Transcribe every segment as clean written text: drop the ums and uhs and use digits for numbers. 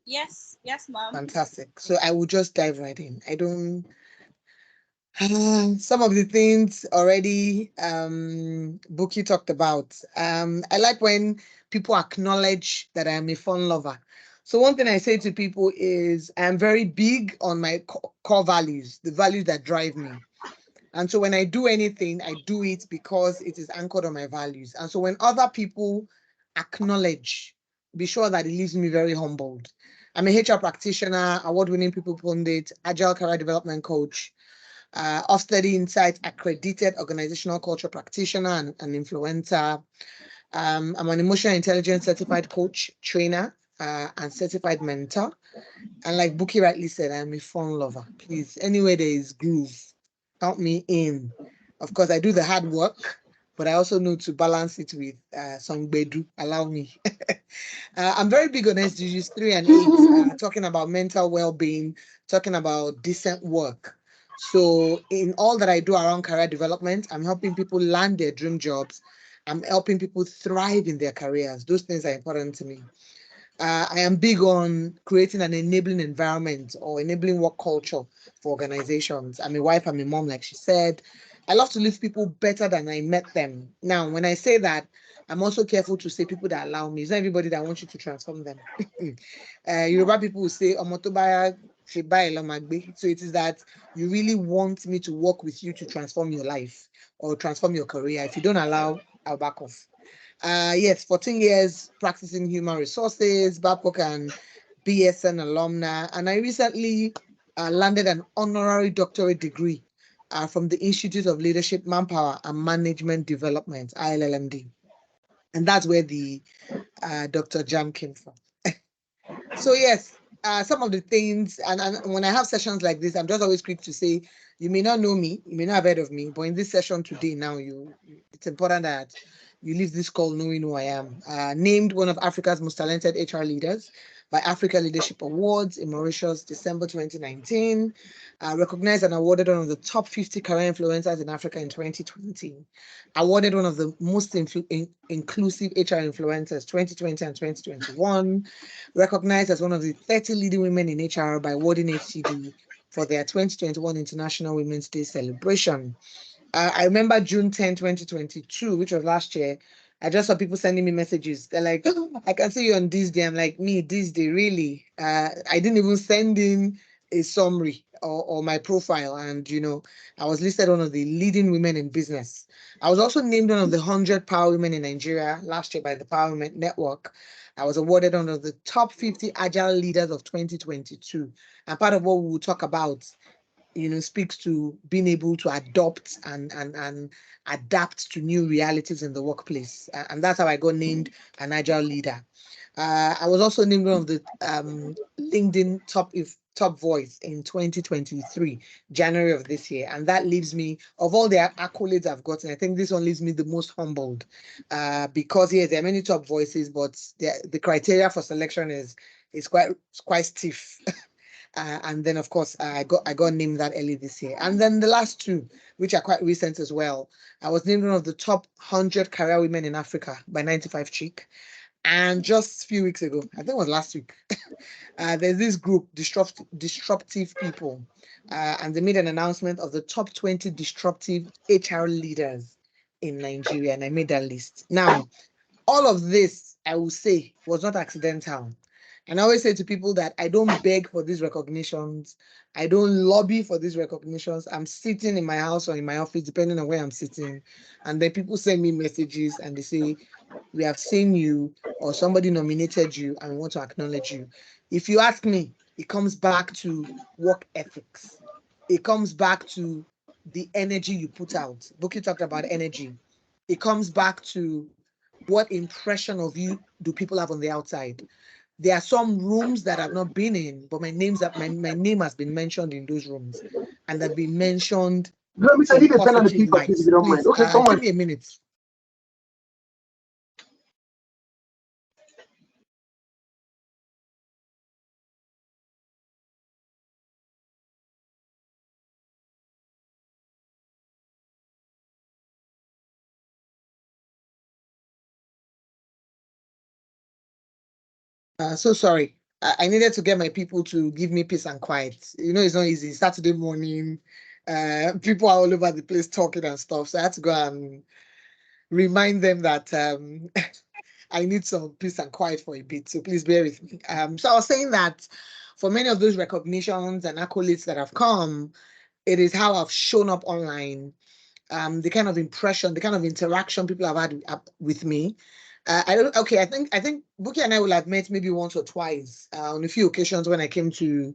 Yes, yes, ma'am. Fantastic. So I will just dive right in. I don't some of the things already Buki talked about. I like when people acknowledge that I am a fun lover. So one thing I say to people is I am very big on my core values, the values that drive me. And so when I do anything, I do it because it is anchored on my values. And so when other people acknowledge, be sure that it leaves me very humbled. I'm a HR practitioner, award-winning people pundit, agile career development coach, Study Insight accredited organizational culture practitioner and influencer. I'm an emotional intelligence certified coach, trainer, and certified mentor. And like Buki rightly said, I'm a fun lover. Please, anywhere there is groove, count me in. Of course, I do the hard work, but I also know to balance it with some bedu. Allow me. I'm very big on SDGs 3 and 8, talking about mental well-being, talking about decent work. So in all that I do around career development, I'm helping people land their dream jobs. I'm helping people thrive in their careers. Those things are important to me. I am big on creating an enabling environment or enabling work culture for organizations. I'm a wife, I'm a mom, like she said. I love to leave people better than I met them. Now, when I say that, I'm also careful to say people that allow me. It's not everybody that wants you to transform them. Yoruba people will say, "Omotobaya ṣe báyìí ló máa gbé." So it is that you really want me to work with you to transform your life or transform your career. If you don't allow, I'll back off. Yes, 14 years practicing human resources, Babcock and BSN alumna. And I recently landed an honorary doctorate degree from the Institute of Leadership, Manpower, and Management Development, ILLMD. And that's where the Dr. Jam came from. So yes, some of the things, and when I have sessions like this, I'm just always quick to say, you may not know me, you may not have heard of me, but in this session today, now it's important that you leave this call knowing who I am. Named one of Africa's most talented HR leaders by Africa Leadership Awards in Mauritius, December 2019. Recognized and awarded one of the top 50 career influencers in Africa in 2020. Awarded one of the most inclusive HR influencers 2020 and 2021, recognized as one of the 30 leading women in HR by Warden HCD for their 2021 International Women's Day celebration. I remember June 10, 2022, which was last year. I just saw people sending me messages. They're like, "Oh, I can see you on this day." I'm like, me, this day, really? I didn't even send in a summary or my profile. And, I was listed one of the leading women in business. I was also named one of the 100 power women in Nigeria last year by the Power Women Network. I was awarded one of the top 50 agile leaders of 2022. And part of what we will talk about speaks to being able to adopt and adapt to new realities in the workplace. And that's how I got named an agile leader. I was also named one of the LinkedIn top voice in 2023, January of this year. And that leaves me, of all the accolades I've gotten, I think this one leaves me the most humbled. Because yes, there are many top voices, but the criteria for selection is quite stiff. And then of course I got named that early this year. And then the last two, which are quite recent as well, I was named one of the top 100 career women in Africa by 95 Chic. And just a few weeks ago, I think it was last week, there's this group, Disruptive People, and they made an announcement of the top 20 disruptive HR leaders in Nigeria, and I made that list. Now, all of this, I will say, was not accidental. And I always say to people that I don't beg for these recognitions. I don't lobby for these recognitions. I'm sitting in my house or in my office, depending on where I'm sitting. And then people send me messages and they say, "We have seen you," or "Somebody nominated you and we want to acknowledge you." If you ask me, it comes back to work ethics. It comes back to the energy you put out. Buki talked about energy. It comes back to what impression of you do people have on the outside. There are some rooms that I've not been in, but my name has been mentioned in those rooms and that been mentioned Let me, I in need a pen and a positive paper, please, if lights. you don't mind. Please Okay, give someone. me a minute. So sorry. I needed to get my people to give me peace and quiet. It's not easy. Saturday morning, people are all over the place talking and stuff. So I had to go and remind them that I need some peace and quiet for a bit. So please bear with me. So I was saying that for many of those recognitions and accolades that have come, it is how I've shown up online, the kind of impression, the kind of interaction people have had with me. I think Buki and I will have met maybe once or twice on a few occasions when I came to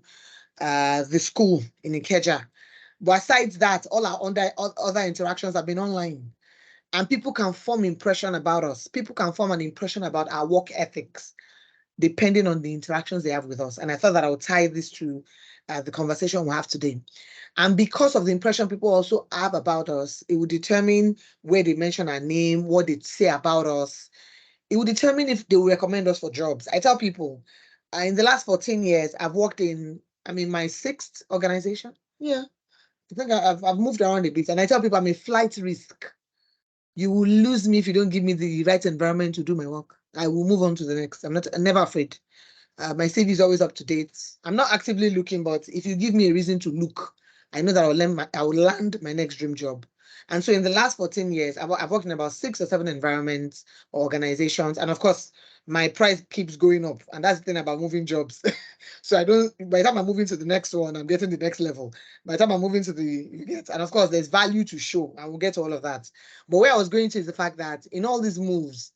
the school in Ikeja. But aside that, all our other interactions have been online. And people can form impression about us. People can form an impression about our work ethics, depending on the interactions they have with us. And I thought that I would tie this to the conversation we have today. And because of the impression people also have about us, it will determine where they mention our name, what they say about us. It will determine if they will recommend us for jobs. I tell people, in the last 14 years, I've worked I'm in my 6th organization. Yeah, I think I've moved around a bit. And I tell people I'm a flight risk. You will lose me if you don't give me the right environment to do my work. I will move on to the next. I'm never afraid. My CV is always up to date. I'm not actively looking, but if you give me a reason to look, I know that I will land my next dream job. And so in the last 14 years, I've worked in about 6 or 7 environments or organizations. And of course, my price keeps going up. And that's the thing about moving jobs. So by the time I'm moving to the next one, I'm getting the next level. By the time I'm moving to and of course, there's value to show, and we'll get to all of that. But where I was going to is the fact that in all these moves,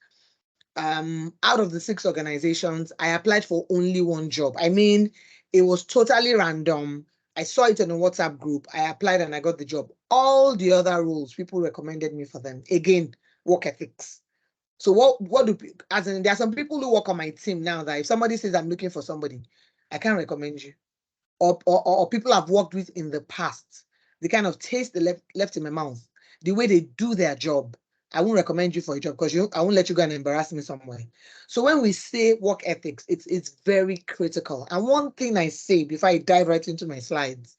out of the 6 organizations, I applied for only one job. I mean, it was totally random. I saw it in a WhatsApp group. I applied and I got the job. All the other roles, people recommended me for them. Again, work ethics. So there are some people who work on my team now that if somebody says I'm looking for somebody, I can't recommend you. Or people I've worked with in the past, the kind of taste they left in my mouth, the way they do their job, I won't recommend you for a job because I won't let you go and embarrass me somewhere. So when we say work ethics, it's very critical. And one thing I say before I dive right into my slides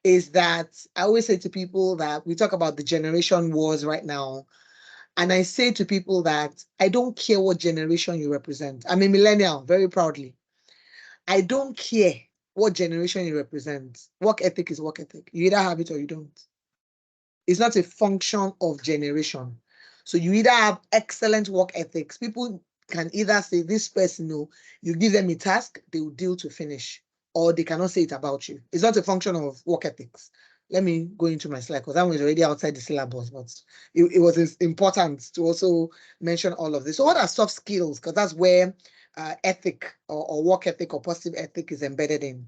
is that I always say to people that we talk about the generation wars right now. And I say to people that I don't care what generation you represent. I'm a millennial, very proudly. I don't care what generation you represent. Work ethic is work ethic. You either have it or you don't. It's not a function of generation. So you either have excellent work ethics. People can either say this person, you give them a task, they will deal to finish, or they cannot say it about you. It's not a function of work ethics. Let me go into my slide because that one is already outside the syllabus, but it was important to also mention all of this. So what are soft skills? Because that's where ethic or work ethic or positive ethic is embedded in.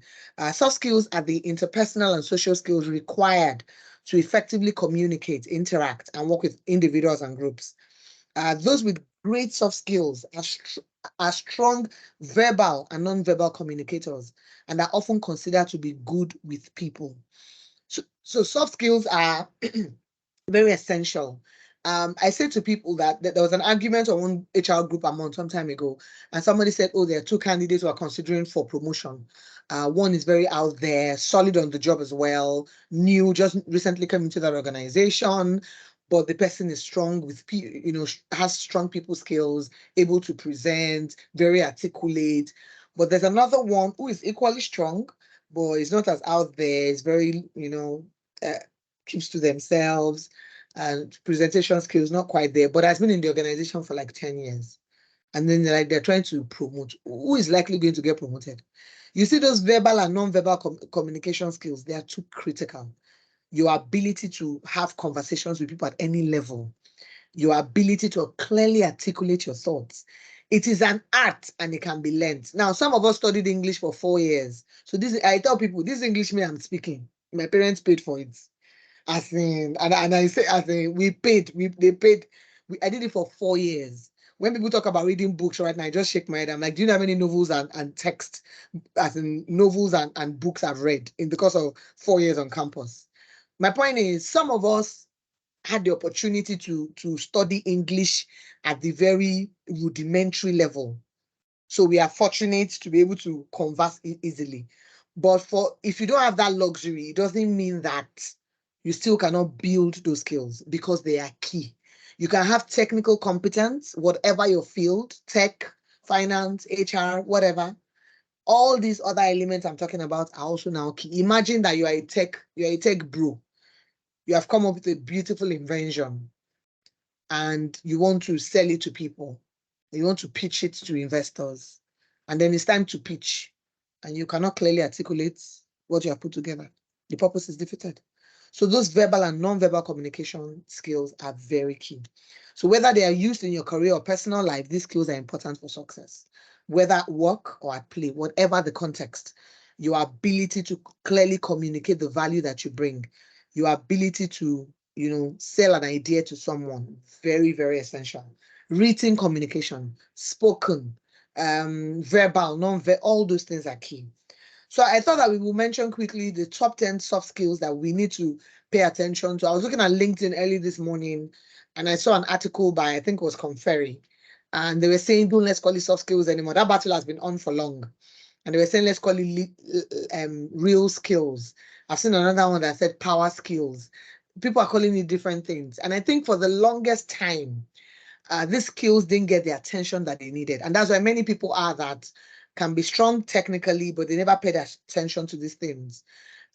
Soft skills are the interpersonal and social skills required to effectively communicate, interact, and work with individuals and groups. Those with great soft skills are strong verbal and non-verbal communicators and are often considered to be good with people. So soft skills are very essential. I said to people that there was an argument on one HR group some time ago, and somebody said, oh, there are 2 candidates who are considering for promotion. One is very out there, solid on the job as well, new, just recently came into that organization, but the person is strong with, has strong people skills, able to present, very articulate. But there's another one who is equally strong, but is not as out there, is very, keeps to themselves, and presentation skills not quite there, but has been in the organization for like 10 years. And then they're trying to promote. Who is likely going to get promoted? You see those verbal and non-verbal communication skills, they are too critical. Your ability to have conversations with people at any level, your ability to clearly articulate your thoughts. It is an art and it can be learned. Now, some of us studied English for 4 years. So I tell people, this English me I'm speaking, my parents paid for it. I say, I did it for 4 years. When people talk about reading books right now, I just shake my head. I'm like, do you know how many novels and text, novels and books I've read in the course of 4 years on campus? My point is, some of us had the opportunity to study English at the very rudimentary level. So we are fortunate to be able to converse easily. But if you don't have that luxury, it doesn't mean that you still cannot build those skills because they are key. You can have technical competence, whatever your field, tech, finance, HR, whatever. All these other elements I'm talking about are also now key. Imagine that you're a tech bro. You have come up with a beautiful invention and you want to sell it to people. You want to pitch it to investors. And then it's time to pitch. And you cannot clearly articulate what you have put together. The purpose is defeated. So those verbal and non-verbal communication skills are very key. So whether they are used in your career or personal life, these skills are important for success. Whether at work or at play, whatever the context, your ability to clearly communicate the value that you bring, your ability to, sell an idea to someone, very, very essential. Written communication, spoken, verbal, non-verbal, all those things are key. So I thought that we will mention quickly the top 10 soft skills that we need to pay attention to. I was looking at LinkedIn early this morning and I saw an article by, I think it was Conferry, and they were saying, don't let's call it soft skills anymore. That battle has been on for long. And they were saying, let's call it real skills. I've seen another one that said power skills. People are calling it different things. And I think for the longest time, these skills didn't get the attention that they needed. And that's why many people are that can be strong technically, but they never paid attention to these things.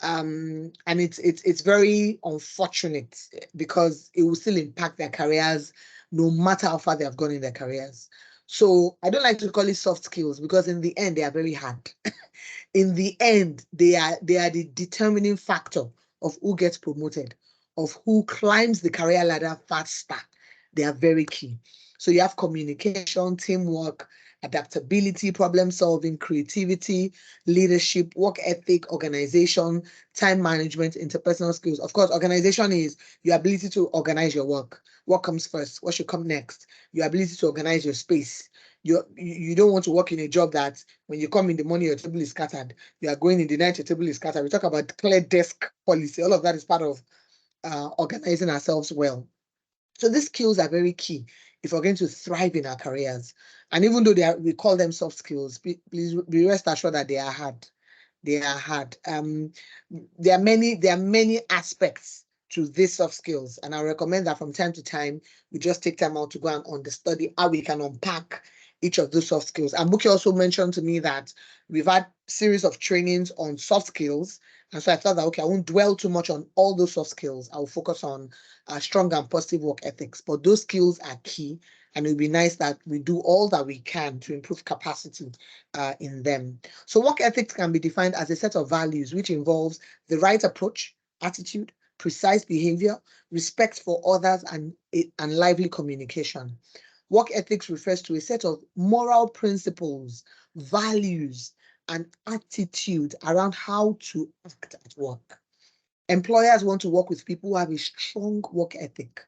And it's very unfortunate because it will still impact their careers no matter how far they have gone in their careers. So I don't like to call it soft skills because in the end, they are very hard. In the end, they are the determining factor of who gets promoted, of who climbs the career ladder faster. They are very key. So you have communication, teamwork, adaptability, problem solving, creativity, leadership, work ethic, organization, time management, interpersonal skills. Of course, organization is your ability to organize your work. What comes first? What should come next? Your ability to organize your space. You don't want to work in a job that when you come in the morning, your table is scattered. You are going in the night, your table is scattered. We talk about clear desk policy. All of that is part of organizing ourselves well. So these skills are very key if we're going to thrive in our careers. And even though we call them soft skills, please be rest assured that they are hard. They are hard. There are many aspects to these soft skills, and I recommend that from time to time we just take time out to go and understudy how we can unpack each of those soft skills. And Buki also mentioned to me that we've had series of trainings on soft skills, and so I thought that okay, I won't dwell too much on all those soft skills. I'll focus on strong and positive work ethics, but those skills are key, and it would be nice that we do all that we can to improve capacity in them. So work ethics can be defined as a set of values which involves the right approach, attitude, precise behavior, respect for others, and lively communication. Work ethics refers to a set of moral principles, values, and attitude around how to act at work. Employers want to work with people who have a strong work ethic.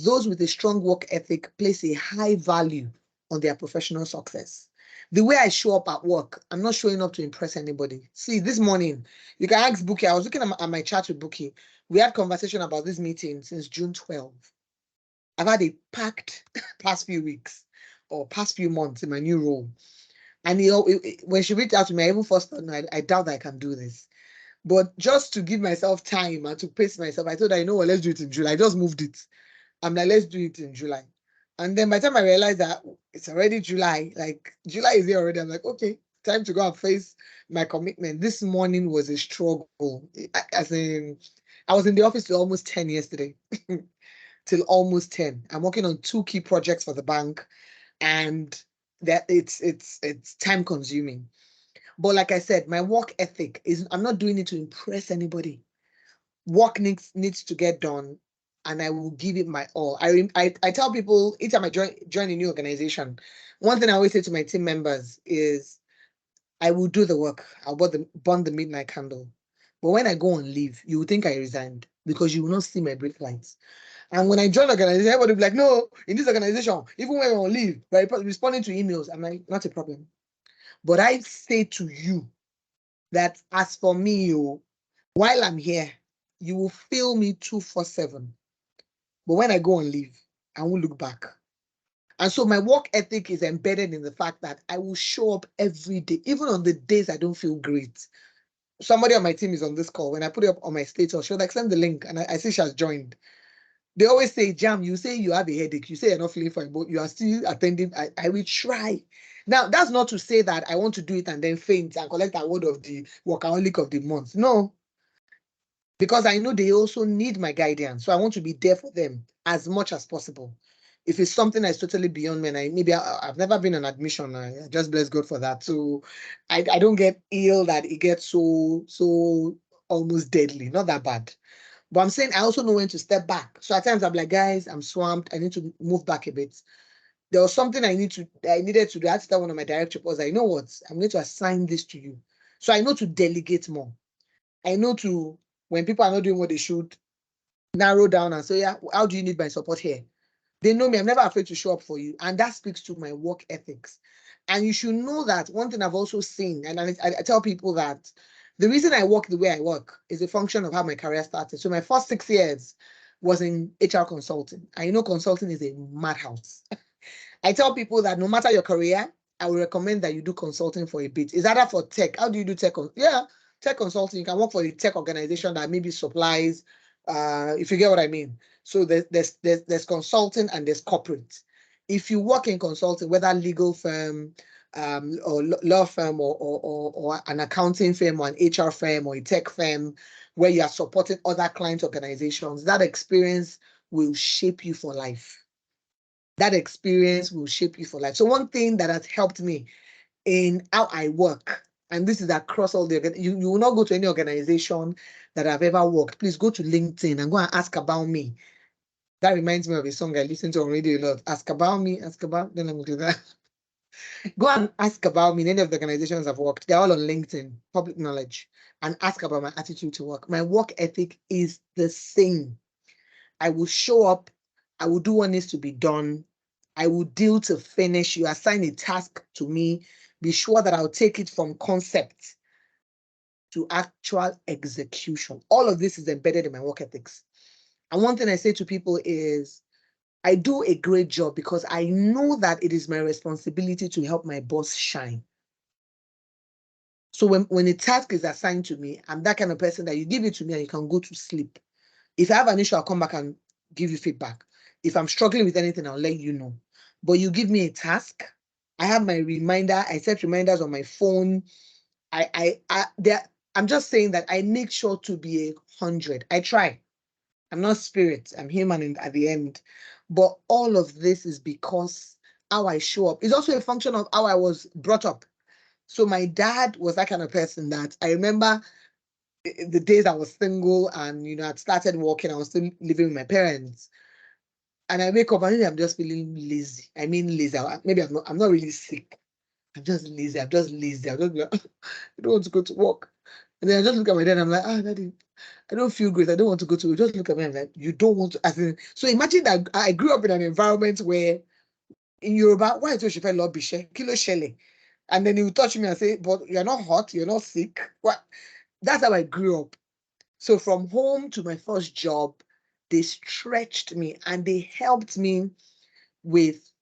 Those with a strong work ethic place a high value on their professional success. The way I show up at work, I'm not showing up to impress anybody. See, this morning, you can ask Buki. I was looking at my chat with Buki. We had conversation about this meeting since June 12th. I've had a packed past few weeks or past few months in my new role. And when she reached out to me, I even first thought, no, I doubt that I can do this. But just to give myself time and to pace myself, I thought, I know what, let's do it in July. I just moved it. I'm like, let's do it in July. And then by the time I realized that it's already July, like July is here already, I'm like, okay, time to go and face my commitment. This morning was a struggle. As in, I was in the office till almost 10 yesterday. Till almost 10. I'm working on 2 key projects for the bank, and that it's time consuming. But like I said, my work ethic is I'm not doing it to impress anybody. Work needs to get done, and I will give it my all. I tell people each time I join a new organization, one thing I always say to my team members is I will do the work. I'll burn the midnight candle. But when I go on leave, you will think I resigned because you will not see my break lights. And when I join organization, everybody will be like, no, in this organization, even when we're on leave, we're responding to emails. I'm like, not a problem. But I say to you that as for me, while I'm here, you will feel me 24/7. But when I go on leave, I won't look back. And so my work ethic is embedded in the fact that I will show up every day, even on the days I don't feel great. Somebody on my team is on this call. When I put it up on my status, she'll like send the link, and I see she has joined. They always say, Jam, you say you have a headache. You say you're not feeling fine, but you are still attending. I will try. Now, that's not to say that I want to do it and then faint and collect award of the workaholic of the month. No, because I know they also need my guidance. So I want to be there for them as much as possible. If it's something that's totally beyond me, and I've never been on admission, I just bless God for that. So I don't get ill that it gets so almost deadly, not that bad. But I'm saying I also know when to step back. So at times I'm like, guys, I'm swamped. I need to move back a bit. There was something I needed to do. I had to tell one of my direct reports, you know what? I'm going to assign this to you. So I know to delegate more. I know to, when people are not doing what they should, narrow down and say, yeah, how do you need my support here? They know me. I'm never afraid to show up for you. And that speaks to my work ethics. And you should know that one thing I've also seen, and I tell people that the reason I work the way I work is a function of how my career started. So my first 6 years was in HR consulting. And you know, consulting is a madhouse. I tell people that no matter your career, I will recommend that you do consulting for a bit. It's either for tech. How do you do tech? Yeah, tech consulting. You can work for a tech organization that maybe supplies, if you get what I mean. So there's consulting and there's corporate. If you work in consulting, whether legal firm, or law firm, or an accounting firm, or an HR firm, or a tech firm, where you are supporting other client organizations, that experience will shape you for life. That experience will shape you for life. So one thing that has helped me in how I work, and this is across all the, you will not go to any organization that I've ever worked. Please go to LinkedIn and go and ask about me. That reminds me of a song I listen to on radio a lot. Ask about me, ask about, then I'm going to do that. Go and ask about me in any of the organizations I've worked. They're all on LinkedIn, public knowledge, and ask about my attitude to work. My work ethic is the same. I will show up. I will do what needs to be done. I will deal to finish. You assign a task to me. Be sure that I'll take it from concept to actual execution. All of this is embedded in my work ethics. And one thing I say to people is, I do a great job because I know that it is my responsibility to help my boss shine. So when a task is assigned to me, I'm that kind of person that you give it to me and you can go to sleep. If I have an issue, I'll come back and give you feedback. If I'm struggling with anything, I'll let you know. But you give me a task, I have my reminder, I set reminders on my phone. I'm just saying that I make sure to be 100. I try. I'm not spirit, I'm human at the end. But all of this is because how I show up. It's also a function of how I was brought up. So my dad was that kind of person that I remember the days I was single and, I'd started working, I was still living with my parents. And I wake up and maybe I'm just feeling lazy. I mean lazy. Maybe I'm not really sick. I'm just lazy. I'm just lazy. I'm just like, I don't want to go to work. And then I just look at my dad and I'm like, daddy, I don't feel great. I don't want to go to work. Just look at me and I'm like, you don't want to. So imagine that I grew up in an environment where in Yoruba, why do you feel love kilo shele? And then he would touch me and say, but you're not hot, you're not sick. What? That's how I grew up. So from home to my first job, they stretched me and they helped me with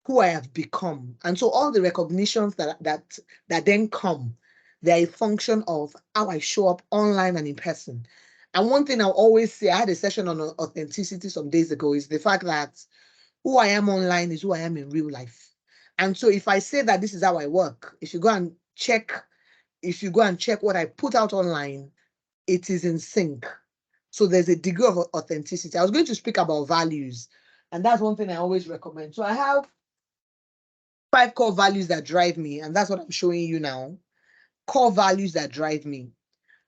who I have become. And so all the recognitions that then come, they're a function of how I show up online and in person. And one thing I'll always say, I had a session on authenticity some days ago, is the fact that who I am online is who I am in real life. And so if I say that this is how I work, if you go and check what I put out online, it is in sync. So there's a degree of authenticity. I was going to speak about values, and that's one thing I always recommend. So I have 5 core values that drive me, and that's what I'm showing you now. Core values that drive me.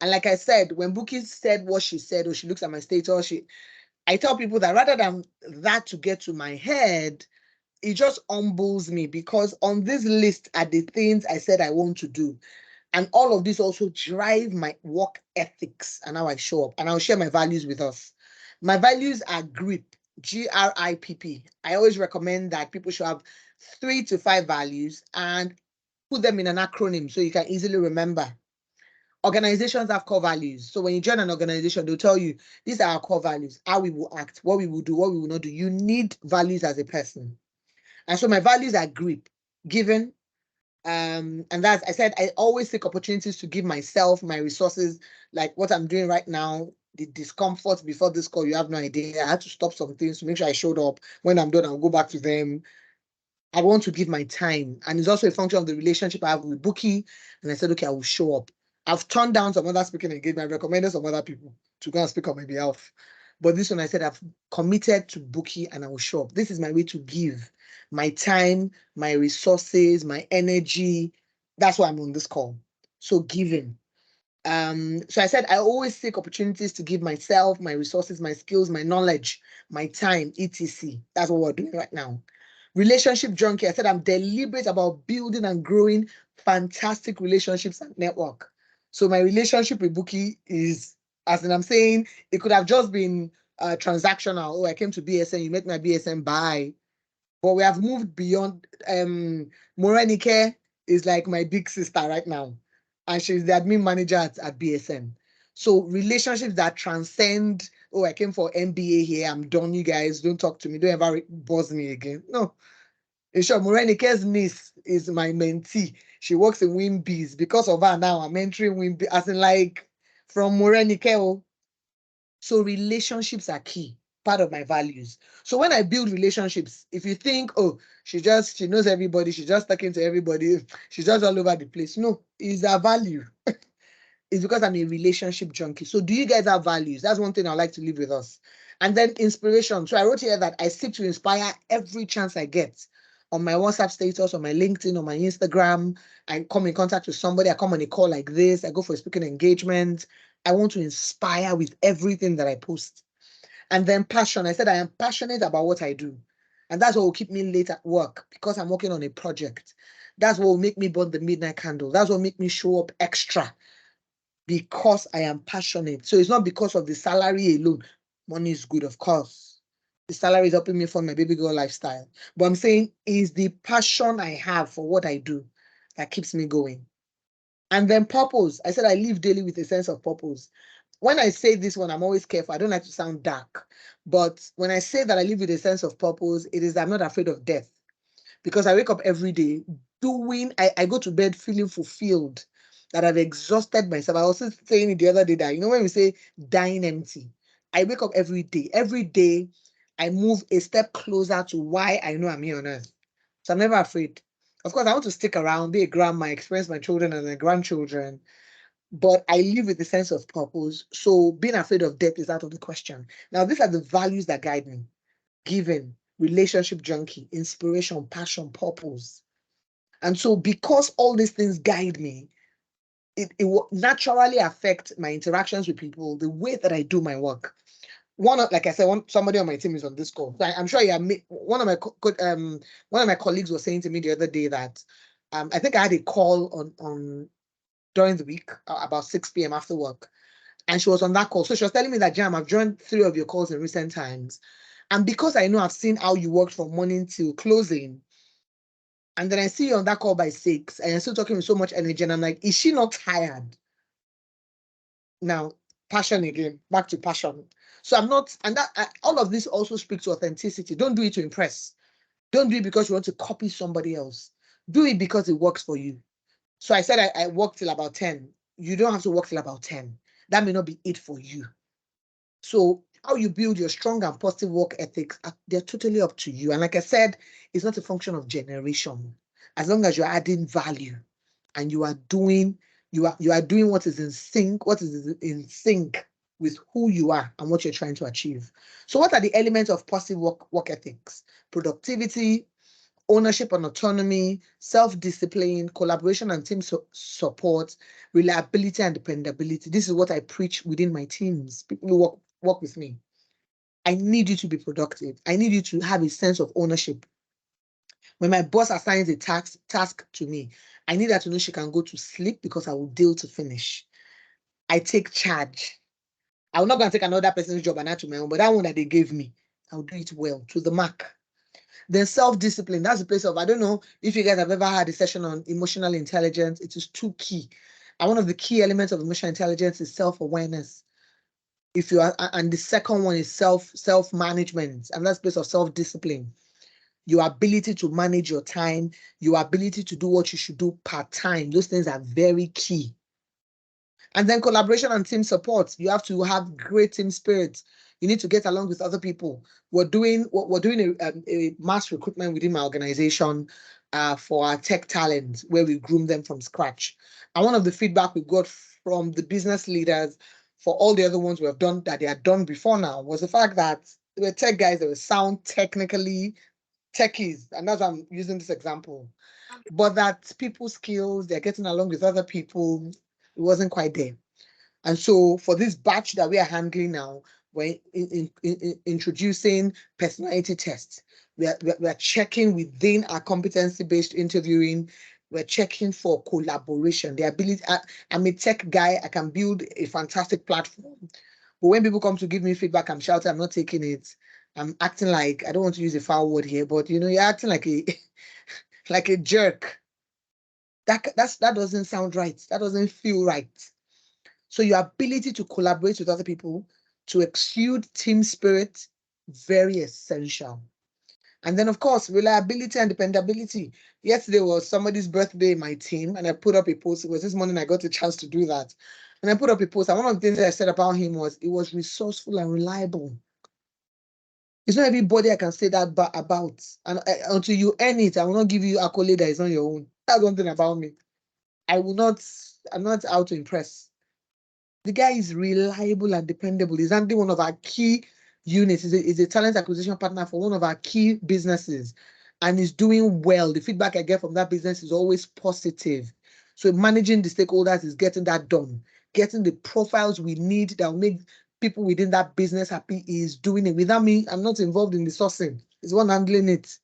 And like I said, when Buki said what she said, or she looks at my status, I tell people that rather than that to get to my head, it just humbles me, because on this list are the things I said I want to do. And all of this also drive my work ethics and how I show up. And I'll share my values with us. My values are GRIP, GRIPP. I always recommend that people should have 3 to 5 values and put them in an acronym so you can easily remember. Organizations have core values. So when you join an organization, they'll tell you, these are our core values, how we will act, what we will do, what we will not do. You need values as a person. And so my values are GRIP, given. And that's, I said, I always take opportunities to give myself my resources, like what I'm doing right now, the discomfort before this call, you have no idea. I had to stop some things to make sure I showed up. When I'm done, I'll go back to them. I want to give my time. And it's also a function of the relationship I have with Bookie. And I said, okay, I will show up. I've turned down some other speaking engagement. I recommended some other people to go and speak on my behalf. But this one, I said, I've committed to Bookie and I will show up. This is my way to give my time, my resources, my energy. That's why I'm on this call. So giving. So I said, I always seek opportunities to give myself, my resources, my skills, my knowledge, my time, etc. That's what we're doing right now. Relationship junkie. I said, I'm deliberate about building and growing fantastic relationships and network. So my relationship with Bookie is, as in I'm saying, it could have just been transactional. Oh, I came to BSN, you met my BSN, bye. But we have moved beyond. Morenike is like my big sister right now, and she's the admin manager at BSN. So relationships that transcend, oh, I came for MBA here, I'm done, you guys, don't talk to me, don't ever buzz me again. No. In short, Morenike's niece is my mentee. She works in Wimbees. Because of her now, I'm entering Wimbees, as in like from Morenike. Oh. So relationships are key, part of my values. So when I build relationships, if you think, oh, she knows everybody, she's just talking to everybody, she's just all over the place. No, it's a value. It's because I'm a relationship junkie. So do you guys have values? That's one thing I'd like to leave with us. And then inspiration. So I wrote here that I seek to inspire every chance I get. On my WhatsApp status, on my LinkedIn, on my Instagram, I come in contact with somebody, I come on a call like this, I go for a speaking engagement. I want to inspire with everything that I post. And then passion. I said I am passionate about what I do. And that's what will keep me late at work because I'm working on a project. That's what will make me burn the midnight candle. That's what will make me show up extra because I am passionate. So it's not because of the salary alone. Money is good, of course. The salary is helping me fund my baby girl lifestyle. But I'm saying is the passion I have for what I do that keeps me going. And then purpose. I said I live daily with a sense of purpose. When I say this one, I'm always careful. I don't like to sound dark. But when I say that I live with a sense of purpose, it is I'm not afraid of death. Because I wake up every day I go to bed feeling fulfilled, that I've exhausted myself. I was saying it the other day that, when we say dying empty, I wake up every day. Every day, I move a step closer to why I know I'm here on earth. So I'm never afraid. Of course, I want to stick around, be a grandma, experience my children and their grandchildren, but I live with a sense of purpose. So being afraid of death is out of the question. Now, these are the values that guide me: giving, relationship junkie, inspiration, passion, purpose. And so because all these things guide me, it will naturally affect my interactions with people, the way that I do my work. Like I said, somebody on my team is on this call. I'm sure one of my colleagues was saying to me the other day that I think I had a call on during the week about 6 p.m. after work, and she was on that call. So she was telling me that, Jam, I've joined 3 of your calls in recent times, and because I know I've seen how you worked from morning till closing, and then I see you on that call by 6, and you're still talking with so much energy, and I'm like, is she not tired? Now, passion again, back to passion. So I'm not, and all of this also speaks to authenticity. Don't do it to impress. Don't do it because you want to copy somebody else. Do it because it works for you. So I said I work till about 10. You don't have to work till about 10. That may not be it for you. So how you build your strong and positive work ethics, they're totally up to you. And like I said, it's not a function of generation. As long as you're adding value and you are doing what is in sync with who you are and what you're trying to achieve. So what are the elements of positive work ethics? Productivity, ownership and autonomy, self-discipline, collaboration and team support, reliability and dependability. This is what I preach within my teams. People who work with me. I need you to be productive. I need you to have a sense of ownership. When my boss assigns a task to me, I need her to know she can go to sleep because I will deal to finish. I take charge. I'm not going to take another person's job and add to my own, but that one that they gave me, I'll do it well, to the mark. Then self-discipline, that's the place of, I don't know if you guys have ever had a session on emotional intelligence. It is too key. And one of the key elements of emotional intelligence is self-awareness. And the second one is self-management, and that's the place of self-discipline. Your ability to manage your time, your ability to do what you should do part-time. Those things are very key. And then collaboration and team support. You have to have great team spirit. You need to get along with other people. We're doing a mass recruitment within my organization for our tech talent, where we groom them from scratch. And one of the feedback we got from the business leaders for all the other ones we have done that they had done before now was the fact that they were tech guys that were sound technically techies, and that's why I'm using this example. But that people skills, they're getting along with other people, it wasn't quite there. And so for this batch that we are handling now, we're introducing personality tests. We are checking within our competency-based interviewing. We're checking for collaboration, the ability. I'm a tech guy. I can build a fantastic platform. But when people come to give me feedback, I'm shouting, I'm not taking it. I'm acting like, I don't want to use a foul word here, but you're acting like a like a jerk. That doesn't sound right. That doesn't feel right. So your ability to collaborate with other people, to exude team spirit, very essential. And then, of course, reliability and dependability. Yesterday was somebody's birthday in my team, and I put up a post. It was this morning I got a chance to do that. And I put up a post, and one of the things that I said about him was he was resourceful and reliable. It's not everybody I can say that about. And until you earn it, I will not give you accolade that is on your own. That's one thing about me. I'm not out to impress. The guy is reliable and dependable. He's handling one of our key units. He's a talent acquisition partner for one of our key businesses, and he's doing well. The feedback I get from that business is always positive. So managing the stakeholders is getting that done. Getting the profiles we need that will make people within that business happy is doing it. Without me, I'm not involved in the sourcing. He's one handling it.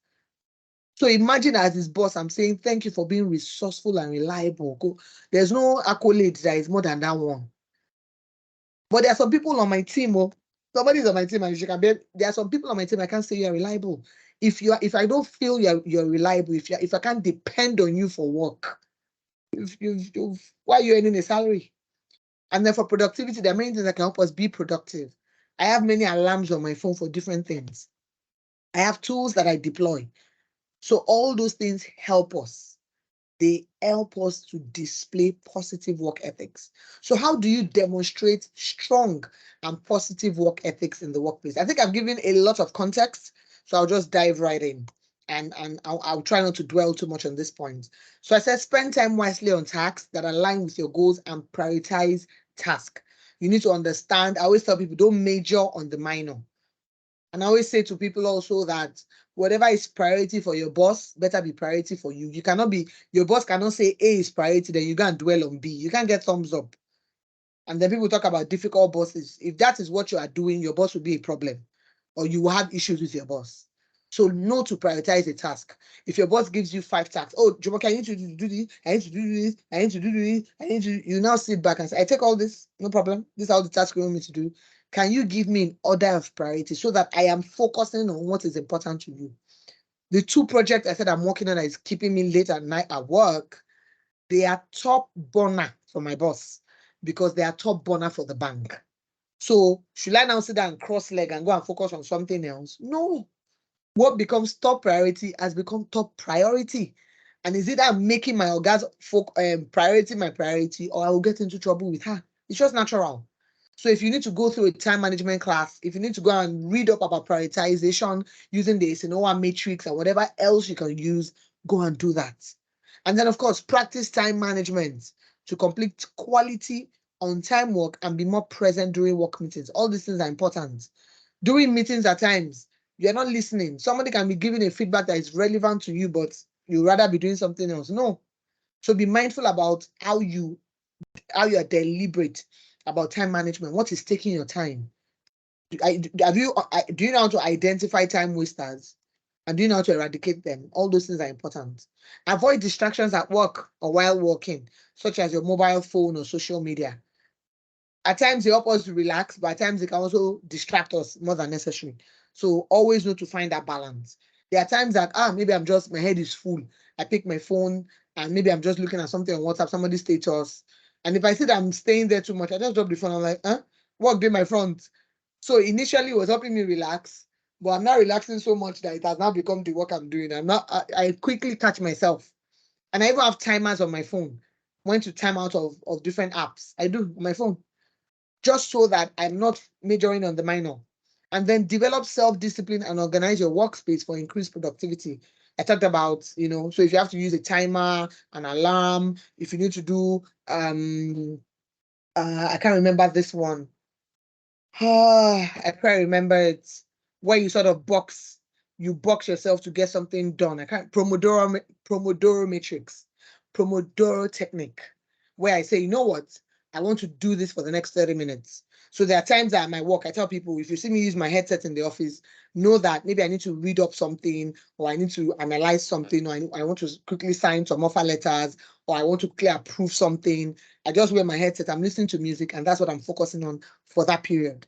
So imagine as his boss, I'm saying, thank you for being resourceful and reliable. There's no accolade that is more than that one. But there are some people on my team, somebody's on my team and you can be, there are some people on my team I can't say you're reliable. If I don't feel you're reliable, if I can't depend on you for work, why are you earning a salary? And then for productivity, there are many things that can help us be productive. I have many alarms on my phone for different things. I have tools that I deploy. So all those things help us. They help us to display positive work ethics. So how do you demonstrate strong and positive work ethics in the workplace? I think I've given a lot of context, so I'll just dive right in. And I'll try not to dwell too much on this point. So I said, spend time wisely on tasks that align with your goals and prioritize tasks. You need to understand, I always tell people, don't major on the minor. And I always say to people also that whatever is priority for your boss better be priority for you. Your boss cannot say A is priority, then you can't dwell on B. You can't get thumbs up. And then people talk about difficult bosses. If that is what you are doing, your boss will be a problem, or you will have issues with your boss. So know to prioritize a task. If your boss gives you 5 tasks, oh, Jumoke, I need to do this, I need to do this, I need to do this, you now sit back and say, I take all this, no problem. This is all the tasks you want me to do. Can you give me an order of priority so that I am focusing on what is important to you? The 2 projects I said I'm working on that is keeping me late at night at work, they are top burner for my boss because they are top burner for the bank. So should I now sit down and cross leg and go and focus on something else? No. What becomes top priority has become top priority. And is it that I'm making my organs priority my priority, or I will get into trouble with her? It's just natural. So if you need to go through a time management class, if you need to go and read up about prioritization using the Eisenhower matrix or whatever else you can use, go and do that. And then, of course, practice time management to complete quality on-time work and be more present during work meetings. All these things are important. During meetings at times, you're not listening. Somebody can be giving a feedback that is relevant to you, but you'd rather be doing something else. No. So be mindful about how you are deliberate about time management. What is taking your time? Do you know how to identify time wasters? And do you know how to eradicate them? All those things are important. Avoid distractions at work or while working, such as your mobile phone or social media. At times they help us to relax, but at times they can also distract us more than necessary. So always know to find that balance. There are times that maybe my head is full. I pick my phone and maybe I'm just looking at something on WhatsApp, somebody's status. And if I see that I'm staying there too much, I just drop the phone. I'm like, work day my front. So initially it was helping me relax, but I'm not relaxing so much that it has now become the work I'm doing. I quickly catch myself. And I even have timers on my phone. When to time out of different apps. I do on my phone, just so that I'm not majoring on the minor. And then develop self-discipline and organize your workspace for increased productivity. I talked about, so if you have to use a timer, an alarm, if you need to do, I can't remember this one. I can't remember it. Where you sort of you box yourself to get something done. I can't, Pomodoro matrix, Pomodoro technique, where I say, you know what? I want to do this for the next 30 minutes. So there are times that at my work, I tell people, if you see me use my headset in the office, know that maybe I need to read up something, or I need to analyze something, or I want to quickly sign some offer letters, or I want to quickly approve something. I just wear my headset, I'm listening to music, and that's what I'm focusing on for that period.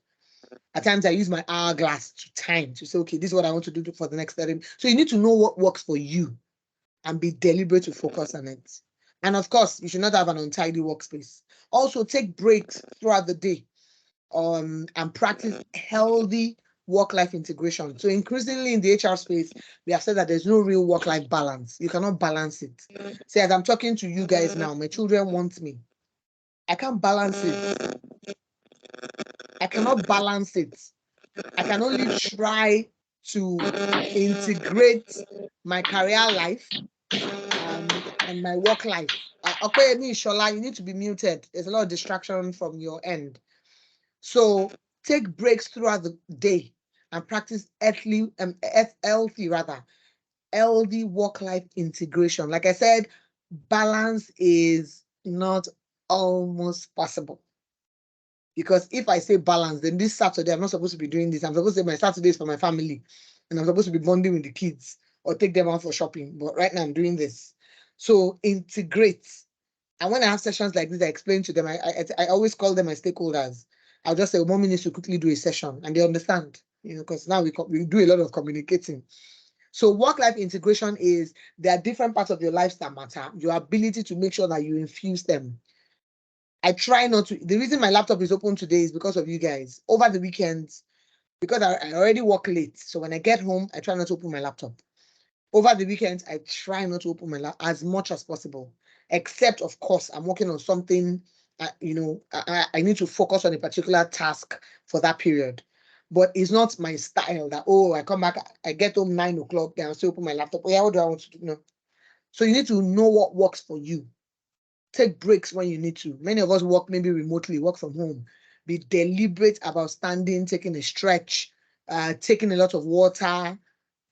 At times I use my hourglass to time to say, okay, this is what I want to do for the next 30. So you need to know what works for you and be deliberate to focus on it. And of course, you should not have an untidy workspace. Also, take breaks throughout the day and practice healthy work-life integration. So increasingly in the HR space, we have said that there's no real work-life balance. You cannot balance it. See, as I'm talking to you guys now, my children want me. I can't balance it. I cannot balance it. I can only try to integrate my career life and my work life. Okay, Shola, you need to be muted. There's a lot of distraction from your end. So take breaks throughout the day and practice healthy work-life integration. Like I said, balance is not almost possible. Because if I say balance, then this Saturday, I'm not supposed to be doing this. I'm supposed to say my Saturday is for my family. And I'm supposed to be bonding with the kids or take them out for shopping. But right now I'm doing this. So integrate. And when I have sessions like this, I explain to them, I always call them my stakeholders. I'll just say, mommy needs to quickly do a session. And they understand, because now we do a lot of communicating. So work-life integration is, there are different parts of your life that matter. Your ability to make sure that you infuse them. I try not to. The reason my laptop is open today is because of you guys. Over the weekends, because I already work late. So when I get home, I try not to open my laptop. Over the weekends, I try not to open my laptop as much as possible. Except, of course, I'm working on something, I need to focus on a particular task for that period. But it's not my style that, I come back, I get home 9 o'clock, then I'll still open my laptop. Oh, yeah, what do I want to do? No. So you need to know what works for you. Take breaks when you need to. Many of us work maybe remotely, work from home. Be deliberate about standing, taking a stretch, taking a lot of water,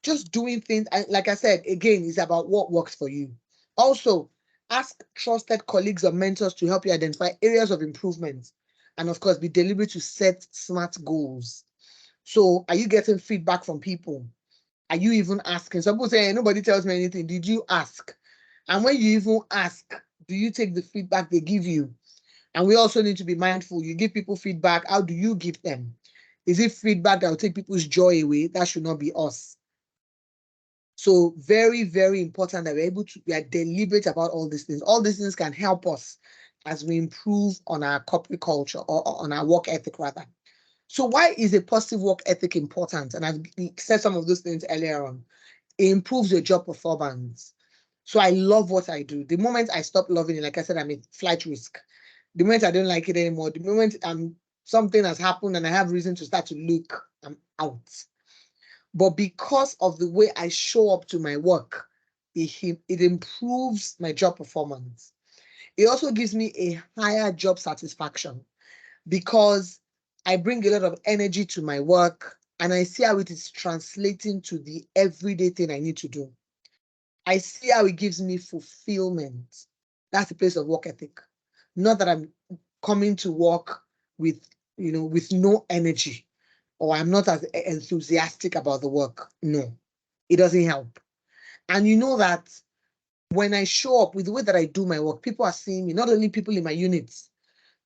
just doing things. Like I said, again, it's about what works for you. Also, ask trusted colleagues or mentors to help you identify areas of improvement. And of course, be deliberate to set smart goals. So are you getting feedback from people? Are you even asking? Some people say, hey, nobody tells me anything. Did you ask? And when you even ask, do you take the feedback they give you? And we also need to be mindful. You give people feedback. How do you give them? Is it feedback that will take people's joy away? That should not be us. So very, very important that we are deliberate about all these things. All these things can help us as we improve on our corporate culture or on our work ethic rather. So why is a positive work ethic important? And I've said some of those things earlier on. It improves your job performance. So I love what I do. The moment I stop loving it, like I said, I'm a flight risk. The moment I don't like it anymore, the moment something has happened and I have reason to start to look, I'm out. But because of the way I show up to my work, it improves my job performance. It also gives me a higher job satisfaction because I bring a lot of energy to my work and I see how it is translating to the everyday thing I need to do. I see how it gives me fulfillment. That's the place of work ethic. Not that I'm coming to work with no energy or I'm not as enthusiastic about the work. No, it doesn't help. And you know that when I show up with the way that I do my work, people are seeing me, not only people in my units,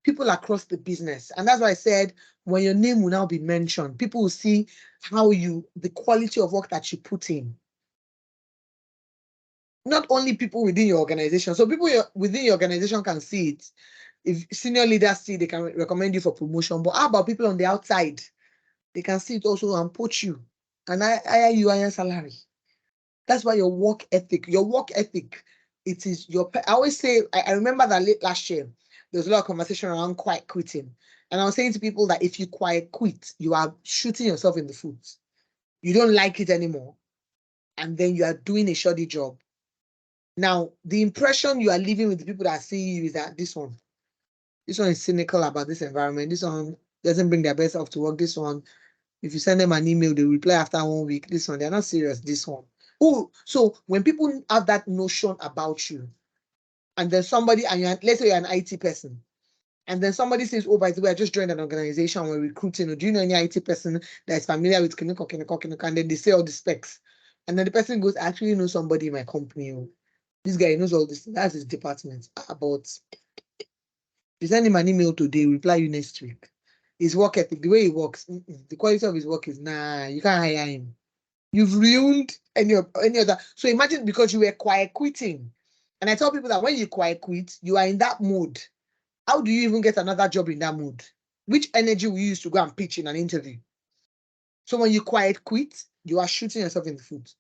people across the business. And that's why I said, when your name will now be mentioned, people will see the quality of work that you put in. Not only people within your organization. So people within your organization can see it. If senior leaders see, they can recommend you for promotion. But how about people on the outside? They can see it also and poach you. And hire you higher salary. That's why your work ethic, it is I always say, I remember that late last year, there was a lot of conversation around quiet quitting. And I was saying to people that if you quiet quit, you are shooting yourself in the foot. You don't like it anymore. And then you are doing a shoddy job. Now, the impression you are leaving with the people that see you is that this one is cynical about this environment. This one doesn't bring their best self to work. This one, if you send them an email, they reply after 1 week. This one, they're not serious. This one. Oh, so when people have that notion about you, and then somebody, and let's say you're an IT person, and then somebody says, oh, by the way, I just joined an organization, we're recruiting. Or do you know any IT person that is familiar with Kiniko? And then they say all the specs. And then the person goes, I actually know somebody in my company. This guy knows all this. That's his department. About you send him an email today, reply you next week. His work ethic, the way he works, the quality of his work is you can't hire him. You've ruined any other. So imagine, because you were quiet quitting. And I tell people that when you quiet quit, you are in that mood. How do you even get another job in that mood? Which energy will you use to go and pitch in an interview? So when you quiet quit, you are shooting yourself in the foot.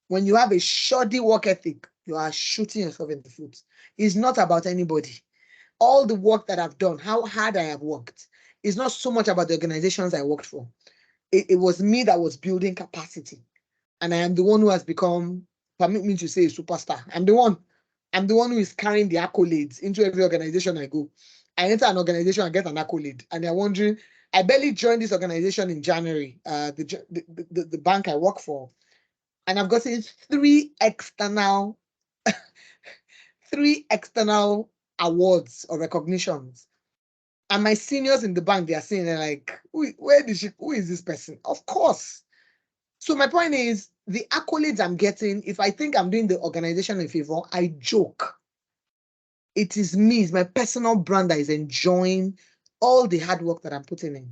When you have a shoddy work ethic, you are shooting yourself in the foot. It's not about anybody. All the work that I've done, how hard I have worked, is not so much about the organizations I worked for. It was me that was building capacity. And I am the one who has become, permit me to say, a superstar. I'm the one who is carrying the accolades into every organization I go. I enter an organization, I get an accolade, and they're wondering, I barely joined this organization in January, the bank I work for, and I've gotten three external awards or recognitions. And my seniors in the bank, they are saying, they're like, who is this person? Of course. So my point is, the accolades I'm getting, if I think I'm doing the organization a favor, I joke. It is me, it's my personal brand that is enjoying all the hard work that I'm putting in.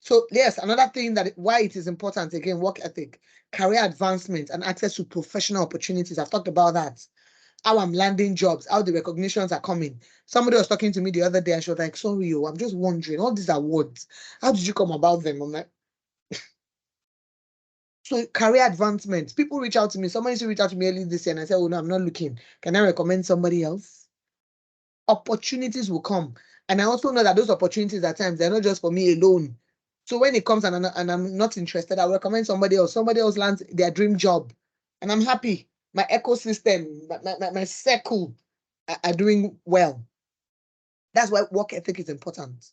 So yes, another thing why it is important, again, work ethic, career advancement, and access to professional opportunities. I've talked about that. How I'm landing jobs, how the recognitions are coming. Somebody was talking to me the other day, and she was like, sorry, I'm just wondering, all these awards, how did you come about them? I'm like, so career advancement, people reach out to me. Somebody used to reach out to me early this year, and I said, oh no, I'm not looking. Can I recommend somebody else? Opportunities will come. And I also know that those opportunities at times, they're not just for me alone. So when it comes and I'm not interested, I'll recommend somebody else. Somebody else lands their dream job. And I'm happy. My ecosystem, my circle are doing well. That's why work ethic is important.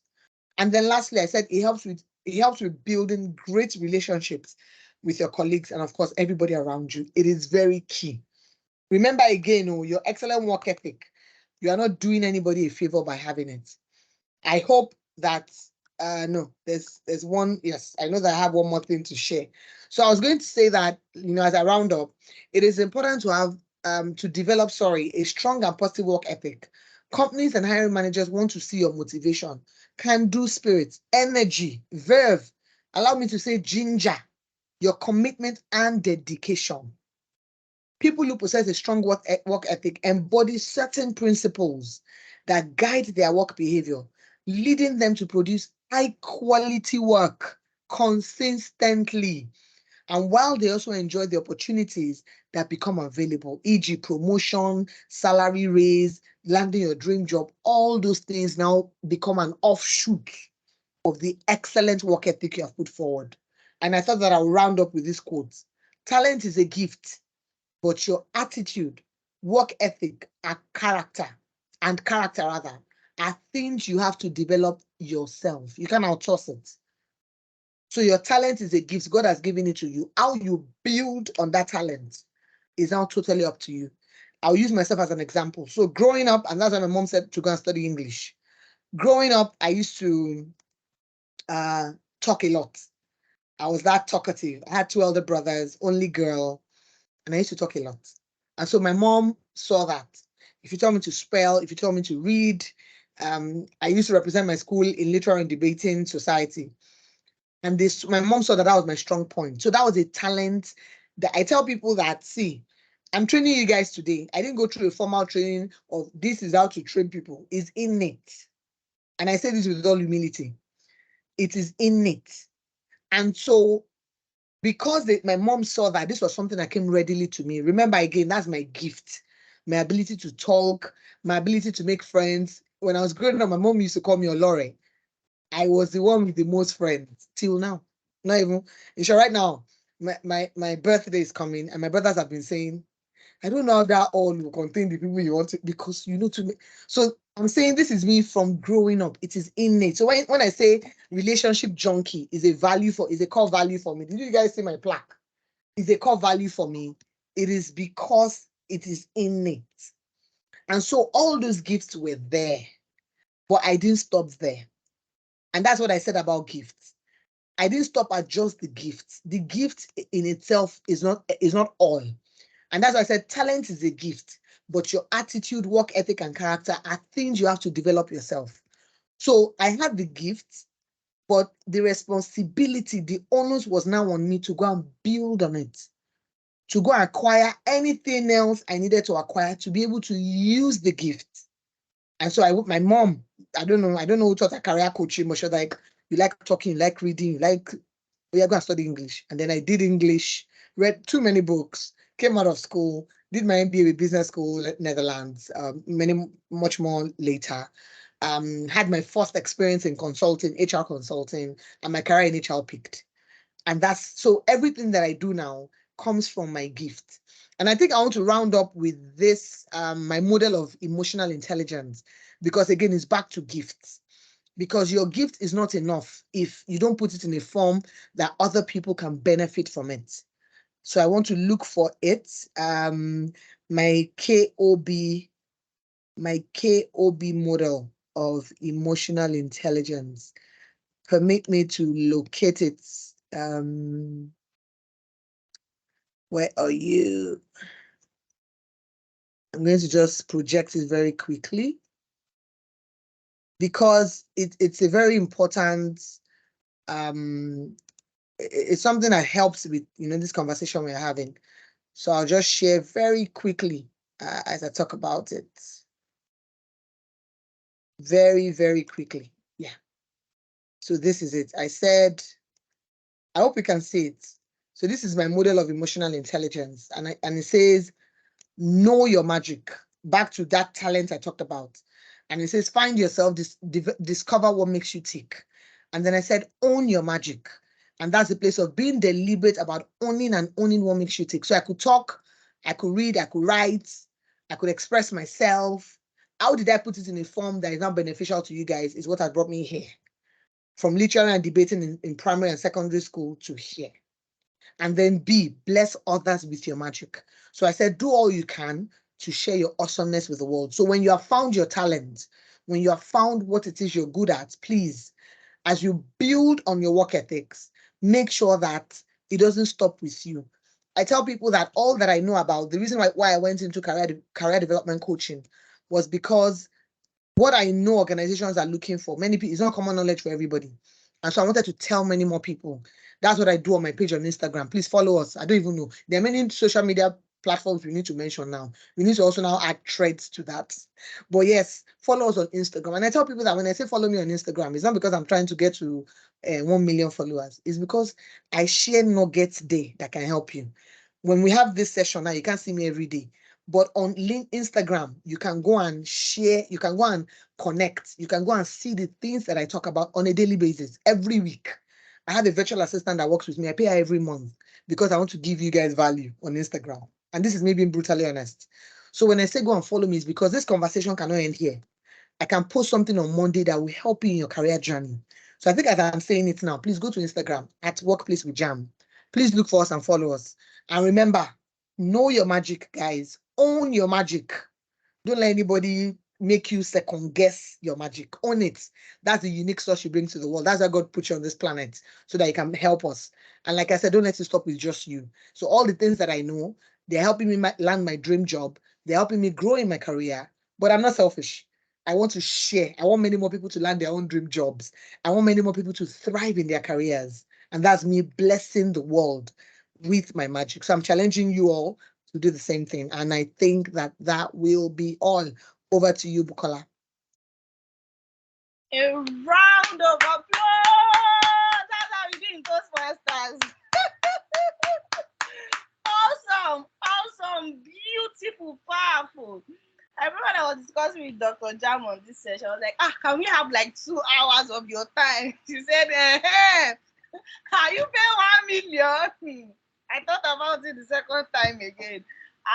And then lastly, I said it helps with building great relationships with your colleagues and of course everybody around you. It is very key. Remember again, your excellent work ethic, you are not doing anybody a favor by having it. I hope that no, there's one. Yes, I know that I have one more thing to share. So I was going to say that, as I round up, it is important to have to develop, a strong and positive work ethic. Companies and hiring managers want to see your motivation, can-do spirit, energy, verve. Allow me to say ginger, your commitment and dedication. People who possess a strong work ethic embody certain principles that guide their work behavior, leading them to produce high quality work consistently. And while they also enjoy the opportunities that become available, e.g., promotion, salary raise, landing your dream job, all those things now become an offshoot of the excellent work ethic you have put forward. And I thought that I'll round up with this quote: talent is a gift, but your attitude, work ethic, and character are things you have to develop yourself. You can't outsource it. So your talent is a gift. God has given it to you. How you build on that talent is now totally up to you. I'll use myself as an example. So growing up, and that's when my mom said to go and study English. Growing up, I used to talk a lot. I was that talkative. I had two elder brothers, only girl, and I used to talk a lot. And so my mom saw that. If you tell me to spell, if you tell me to read, I used to represent my school in literary and debating society. And my mom saw that was my strong point. So that was a talent that I tell people that, see, I'm training you guys today. I didn't go through a formal training of this is how to train people. It's innate. And I say this with all humility. It is innate. And so because my mom saw that this was something that came readily to me. Remember, again, that's my gift, my ability to talk, my ability to make friends. When I was growing up, my mom used to call me Olore. I was the one with the most friends till now. Not even, in short, right now, my birthday is coming, and my brothers have been saying, I don't know how that all will contain the people you want to, because you know to make. So I'm saying this is me from growing up. It is innate. So when I say relationship junkie is a core value for me. Did you guys see my plaque? Is a core value for me. It is because it is innate. And so all those gifts were there, but I didn't stop there. And that's what I said about gifts. I didn't stop at just the gift. The gift in itself is not all. And that's why I said talent is a gift, but your attitude, work ethic, and character are things you have to develop yourself. So I had the gift, but the responsibility, the onus was now on me to go and build on it, to go acquire anything else I needed to acquire to be able to use the gift. And so my mom, I don't know who taught her career coaching, but she was like, you like talking, you like reading, you like, we are going to study English. And then I did English, read too many books, came out of school, did my MBA with Business School at Netherlands, much more later. Had my first experience in consulting, HR consulting, and my career in HR peaked. And that's so everything that I do now comes from my gift. And I think I want to round up with this, my model of emotional intelligence, because again, it's back to gifts. Because your gift is not enough if you don't put it in a form that other people can benefit from it. So I want to look for it. My KOB model of emotional intelligence. Permit me to locate it. Where are you? I'm going to just project it very quickly because it's a very important, it's something that helps with, this conversation we're having. So I'll just share very quickly as I talk about it. Very, very quickly. Yeah. So this is it. I hope you can see it. So this is my model of emotional intelligence. And it says, know your magic. Back to that talent I talked about. And it says, find yourself, discover what makes you tick. And then I said, own your magic. And that's the place of being deliberate about owning what makes you tick. So I could talk, I could read, I could write, I could express myself. How did I put it in a form that is not beneficial to you guys is what has brought me here. From lecturing and debating in primary and secondary school to here. And then B, bless others with your magic. So I said, do all you can to share your awesomeness with the world. So when you have found your talent, when you have found what it is you're good at, please, as you build on your work ethics, make sure that it doesn't stop with you. I tell people that all that I know about, the reason why I went into career development coaching was because what I know organizations are looking for, many people, it's not common knowledge for everybody. And so I wanted to tell many more people. That's what I do on my page on Instagram. Please follow us. I don't even know. There are many social media platforms we need to mention now. We need to also now add threads to that. But yes, follow us on Instagram. And I tell people that when I say follow me on Instagram, it's not because I'm trying to get to 1 million followers. It's because I share nuggets day that can help you. When we have this session now, you can't see me every day. But on Instagram, you can go and share, you can go and connect, you can go and see the things that I talk about on a daily basis, every week. I have a virtual assistant that works with me. I pay her every month because I want to give you guys value on Instagram. And this is me being brutally honest. So when I say go and follow me, it's because this conversation cannot end here. I can post something on Monday that will help you in your career journey. So I think as I'm saying it now, please go to Instagram at Workplace with Jam. Please look for us and follow us. And remember, know your magic, guys. Own your magic. Don't let anybody make you second guess your magic. Own it. That's the unique source you bring to the world. That's why God put you on this planet so that you can help us. And like I said, don't let it stop with just you. So all the things that I know, they're helping me land my dream job. They're helping me grow in my career. But I'm not selfish. I want to share. I want many more people to land their own dream jobs. I want many more people to thrive in their careers. And that's me blessing the world with my magic. So I'm challenging you all to do the same thing. And I think that will be all. Over to you, Bukola. A round of applause. That's how we do in Toastmasters. Awesome, beautiful, powerful. I remember I was discussing with Dr. Jam on this session. I was like, can we have like 2 hours of your time? She said, can you pay 1 million? I thought about it the second time again.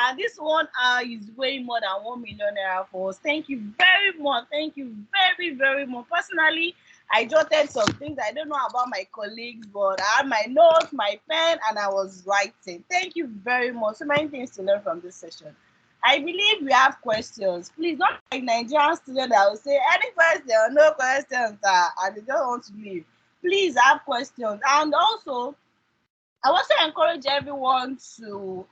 And this 1 hour is way more than 1 million naira for us. Thank you very much. Thank you very, very much. Personally, I jotted some things I don't know about my colleagues, but I had my notes, my pen, and I was writing. Thank you very much. So many things to learn from this session. I believe we have questions. Please, not like Nigerian students that will say any question, no questions, and they don't want to leave. Please have questions. And also, I want to encourage everyone to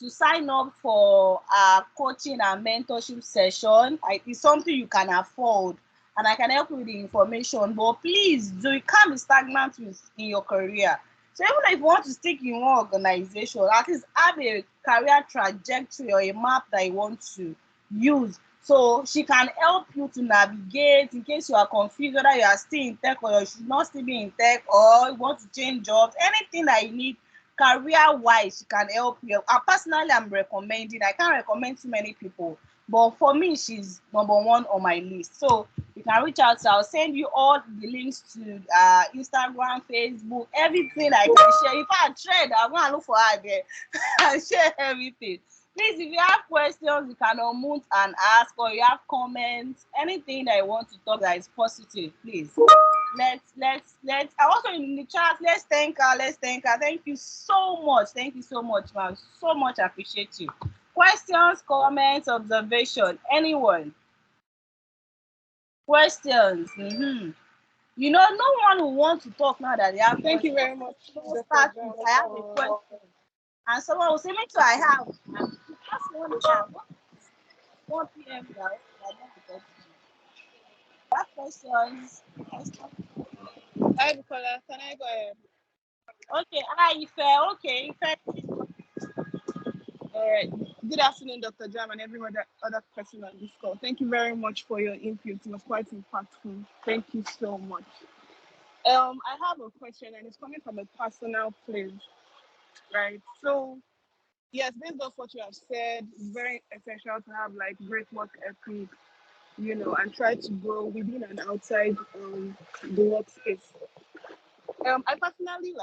sign up for a coaching and mentorship session. It's something you can afford, and I can help you with the information. But please do, you can't be stagnant in your career. So even if you want to stick in one organization, at least have a career trajectory or a map that you want to use. So she can help you to navigate in case you are confused whether you are still in tech or you should not still be in tech, or you want to change jobs. Anything that you need career wise, she can help you. Personally, I'm recommending. I can't recommend too many people, but for me, she's number one on my list. So you can reach out. So I'll send you all the links to Instagram, Facebook, everything I can share. If I trade, I'm gonna look for her there and share everything. Please, if you have questions, you can unmute and ask, or you have comments, anything that you want to talk that is positive, please. Let's also in the chat, let's thank her. Thank you so much. Thank you so much, ma'am. So much appreciate you. Questions, comments, observation, anyone? Questions. You know, no one will want to talk now that they have. Thank you very much. Start with, I have a question. And someone will say, me too, I have. And that's one time. 1 p.m. now. What questions? I have a caller. Can I go ahead? Okay, Ife. Okay, Ife. All right. Good afternoon, Dr. Jam, and every other person on this call. Thank you very much for your input. It was quite impactful. Thank you so much. I have a question, and it's coming from a personal place, right? So, yes, based off what you have said, it's very essential to have like great work ethic, and try to grow within and outside the workspace. I personally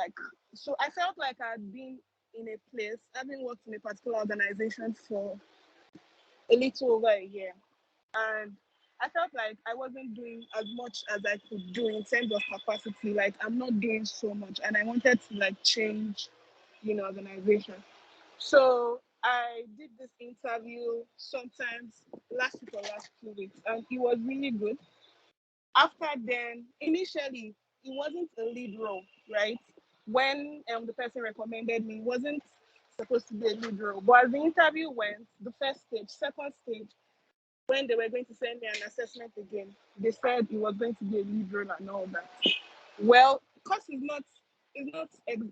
I felt like I'd been in a place, having worked in a particular organization for a little over a year, and I felt like I wasn't doing as much as I could do in terms of capacity. Like I'm not doing so much, and I wanted to like change, organization. So I did this interview sometimes last week or last 2 weeks, and it was really good. After then, initially, it wasn't a lead role, right? When the person recommended me, it wasn't supposed to be a lead role. But as the interview went, the first stage, second stage, when they were going to send me an assessment again, they said it was going to be a lead role and all that. Well, because it's not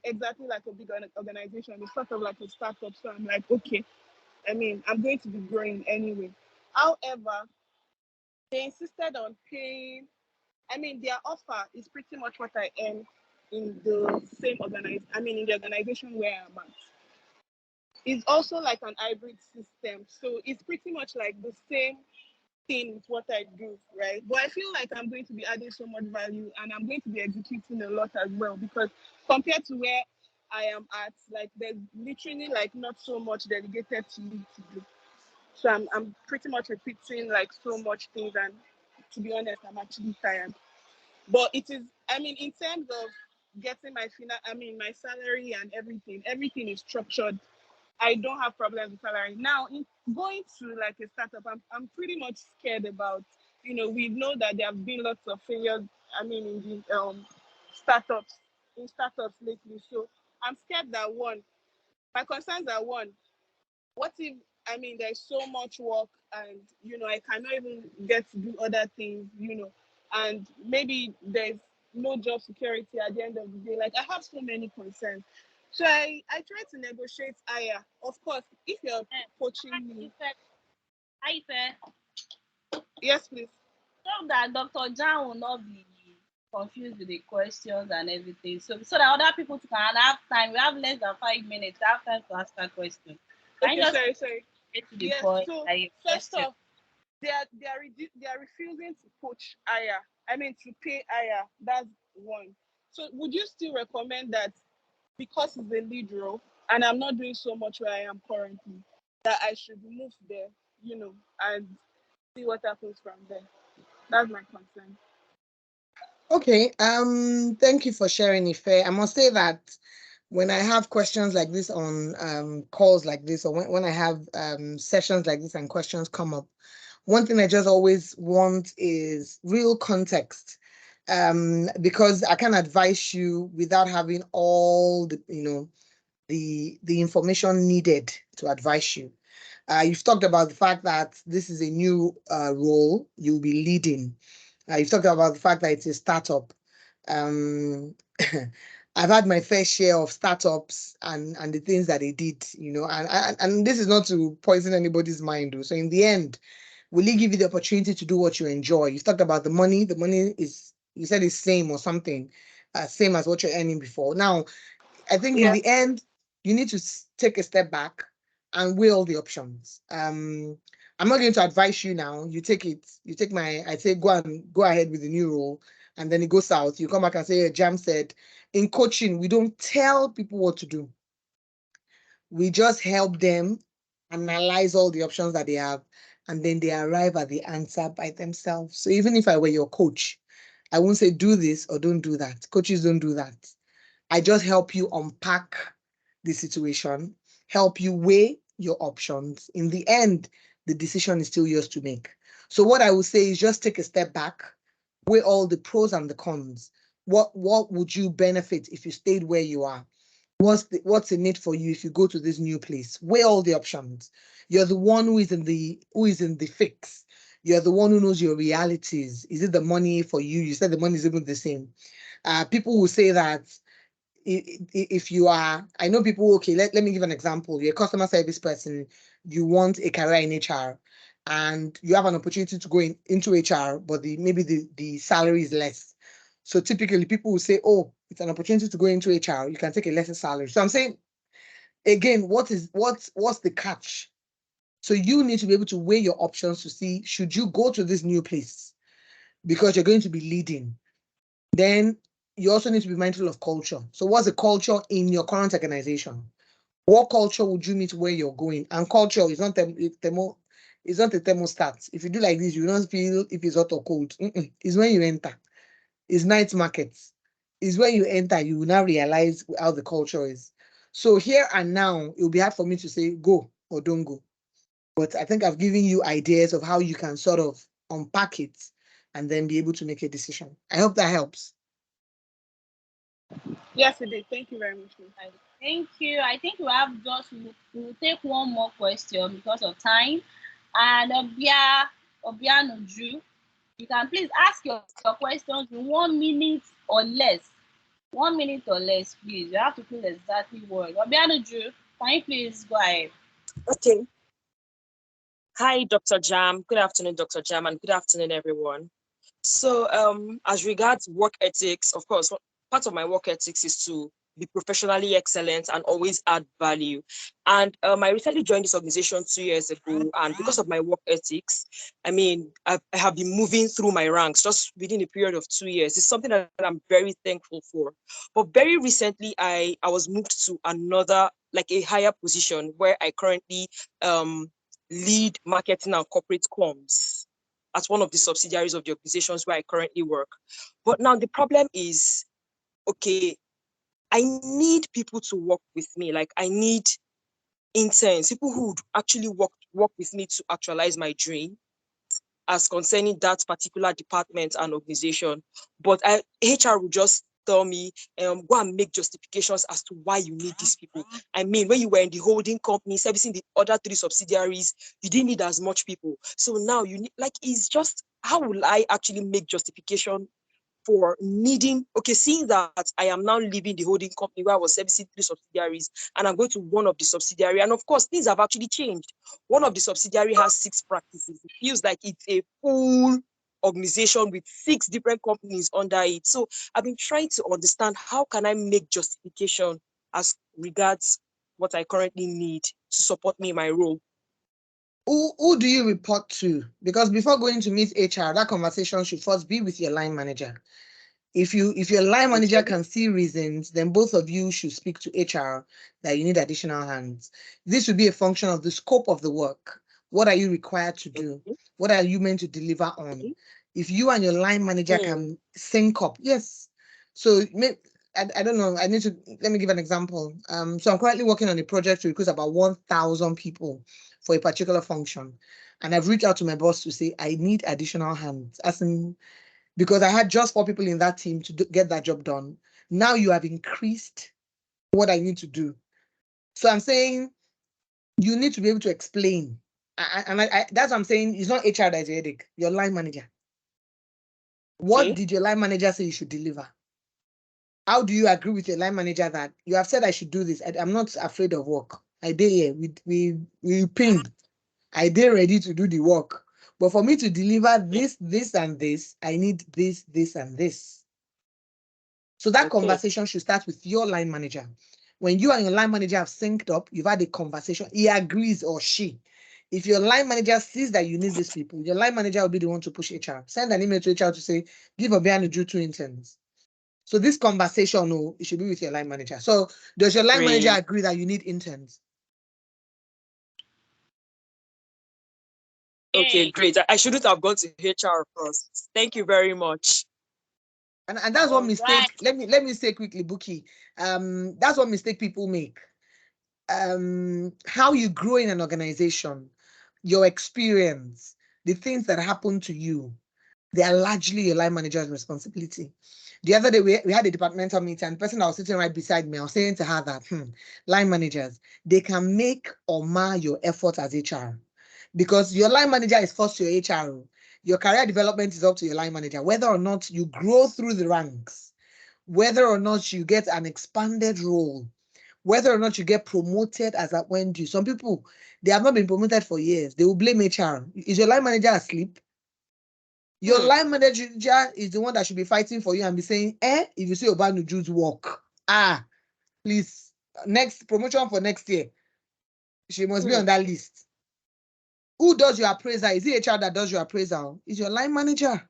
exactly like a big organization. It's sort of like a startup. So I'm like, okay, I'm going to be growing anyway. However, they insisted on paying. Their offer is pretty much what I earn in the same in the organization where I'm at. It's also like an hybrid system. So it's pretty much like the same thing with what I do, right? But I feel like I'm going to be adding so much value, and I'm going to be executing a lot as well, because compared to where I am at, like there's literally like not so much delegated to me to do. So I'm pretty much repeating like so much things, and to be honest, I'm actually tired. But it is, in terms of getting my salary and everything is structured. I don't have problems with salary. Now, in going to like a startup, I'm pretty much scared about, we know that there have been lots of failures, in the startups lately. So I'm scared that my concerns are what if, there's so much work and, I cannot even get to do other things, and maybe there's no job security at the end of the day. Like I have so many concerns. So I try to negotiate higher. Of course, if you're coaching me. Ife. Yes, please. So that Dr. Jan will not be confused with the questions and everything. So that other people can have time. We have less than 5 minutes. Have time to ask that question. Okay, sorry. Get to the Yes, point. so Like, first off, they are refusing to poach higher. I mean to pay higher. That's one. So would you still recommend that because it's a lead role and I'm not doing so much where I am currently, that I should move there, and see what happens from there? That's my concern. Okay. Thank you for sharing, Ife. I must say that when I have questions like this on calls like this, or when I have sessions like this and questions come up, one thing I just always want is real context. Because I can advise you without having all the, the information needed to advise you. You've talked about the fact that this is a new role you'll be leading. You've talked about the fact that it's a startup. Um, I've had my fair share of startups and the things that they did, and this is not to poison anybody's mind. So in the end, will it give you the opportunity to do what you enjoy? You've talked about the money. The money is, you said, is same or something, same as what you're earning before. Now, I think in Yeah. the end, you need to take a step back and weigh all the options. I'm not going to advise you now. You take it. You take I say go ahead with the new role, and then it goes south. You come back and say, Jam said, in coaching, we don't tell people what to do. We just help them analyze all the options that they have, and then they arrive at the answer by themselves. So even if I were your coach, I won't say do this or don't do that. Coaches don't do that. I just help you unpack the situation, help you weigh your options. In the end, the decision is still yours to make. So what I would say is just take a step back, weigh all the pros and the cons. What would you benefit if you stayed where you are? What's in it for you if you go to this new place? Weigh all the options. You're the one who is in the fix. You're the one who knows your realities. Is it the money for you? You said the money is even the same. People will say that if you are, I know people, okay, let me give an example. You're a customer service person, you want a career in HR, and you have an opportunity to go into HR, but maybe the salary is less. So typically people will say, oh, it's an opportunity to go into HR, you can take a lesser salary. So I'm saying, again, what's the catch? So you need to be able to weigh your options to see, should you go to this new place because you're going to be leading? Then you also need to be mindful of culture. So what's the culture in your current organization? What culture would you meet where you're going? And culture is not it's not a thermostat. If you do like this, you don't feel if it's hot or cold. It's when you enter. It's night markets. It's when you enter, you will now realize how the culture is. So here and now, it'll be hard for me to say go or don't go. But I think I've given you ideas of how you can sort of unpack it and then be able to make a decision. I hope that helps. Yes, it did. Thank you very much, ma'am. Thank you. I think we have just we'll take one more question because of time. And Obianuju, you can please ask your questions in 1 minute or less. 1 minute or less, please. You have to put exactly word. Obianuju, can you please go ahead? Okay. Hi, Dr. Jam. Good afternoon, Dr. Jam, and good afternoon, everyone. So, as regards work ethics, of course, part of my work ethics is to be professionally excellent and always add value. And I recently joined this organization 2 years ago, and because of my work ethics, I have been moving through my ranks just within a period of 2 years. It's something that I'm very thankful for. But very recently, I was moved to another, like a higher position where I currently lead marketing and corporate comms at one of the subsidiaries of the organizations where I currently work. But now the problem is, okay, I need people to work with me. Like I need interns, people who would actually work with me to actualize my dream as concerning that particular department and organization. But HR will just tell me, go and make justifications as to why you need these people. When you were in the holding company, servicing the other 3 subsidiaries, you didn't need as much people. So now you need, like, it's just, how will I actually make justification for needing, okay, seeing that I am now leaving the holding company where I was servicing 3 subsidiaries and I'm going to one of the subsidiary. And of course, things have actually changed. One of the subsidiary has 6 practices. It feels like it's a full organization with 6 different companies under it. So I've been trying to understand how can I make justification as regards what I currently need to support me in my role. Who do you report to? Because before going to meet HR, that conversation should first be with your line manager. If your line manager Okay. can see reasons, then both of you should speak to HR that you need additional hands. This would be a function of the scope of the work. What are you required to do? Okay. What are you meant to deliver on? If you and your line manager can sync up, yes. So I don't know. Let me give an example. So I'm currently working on a project to recruit about 1,000 people for a particular function. And I've reached out to my boss to say, I need additional hands. As in, because I had just 4 people in that team to get that job done. Now you have increased what I need to do. So I'm saying you need to be able to explain. And that's what I'm saying. It's not HR that is your headache, your line manager. What did your line manager say you should deliver? How do you agree with your line manager that you have said I should do this? I'm not afraid of work. I did here. We pinged. I did ready to do the work. But for me to deliver this, and this, I need this, and this. So that conversation should start with your line manager. When you and your line manager have synced up, you've had a conversation, he agrees or she. If your line manager sees that you need these people, your line manager will be the one to push HR. Send an email to HR to say, give Obianuju 2 interns. So this conversation, no, it should be with your line manager. So does your line manager agree that you need interns? Okay, great. I shouldn't have gone to HR first. Thank you very much. And that's what mistake. Let me say quickly, Buki. That's what mistake people make. How you grow in an organization, your experience, the things that happen to you, they are largely your line manager's responsibility. The other day, we had a departmental meeting, and the person that was sitting right beside me, I was saying to her that line managers, they can make or mar your effort as HR. Because your line manager is first to your HR. Your career development is up to your line manager. Whether or not you grow through the ranks, whether or not you get an expanded role, whether or not you get promoted as at when due. Some people, they have not been promoted for years. They will blame HR. Is your line manager asleep? Your line manager is the one that should be fighting for you and be saying, if you see Obanuju's work, please, next promotion for next year, she must be on that list. Who does your appraisal? Is it HR that does your appraisal? Is your line manager?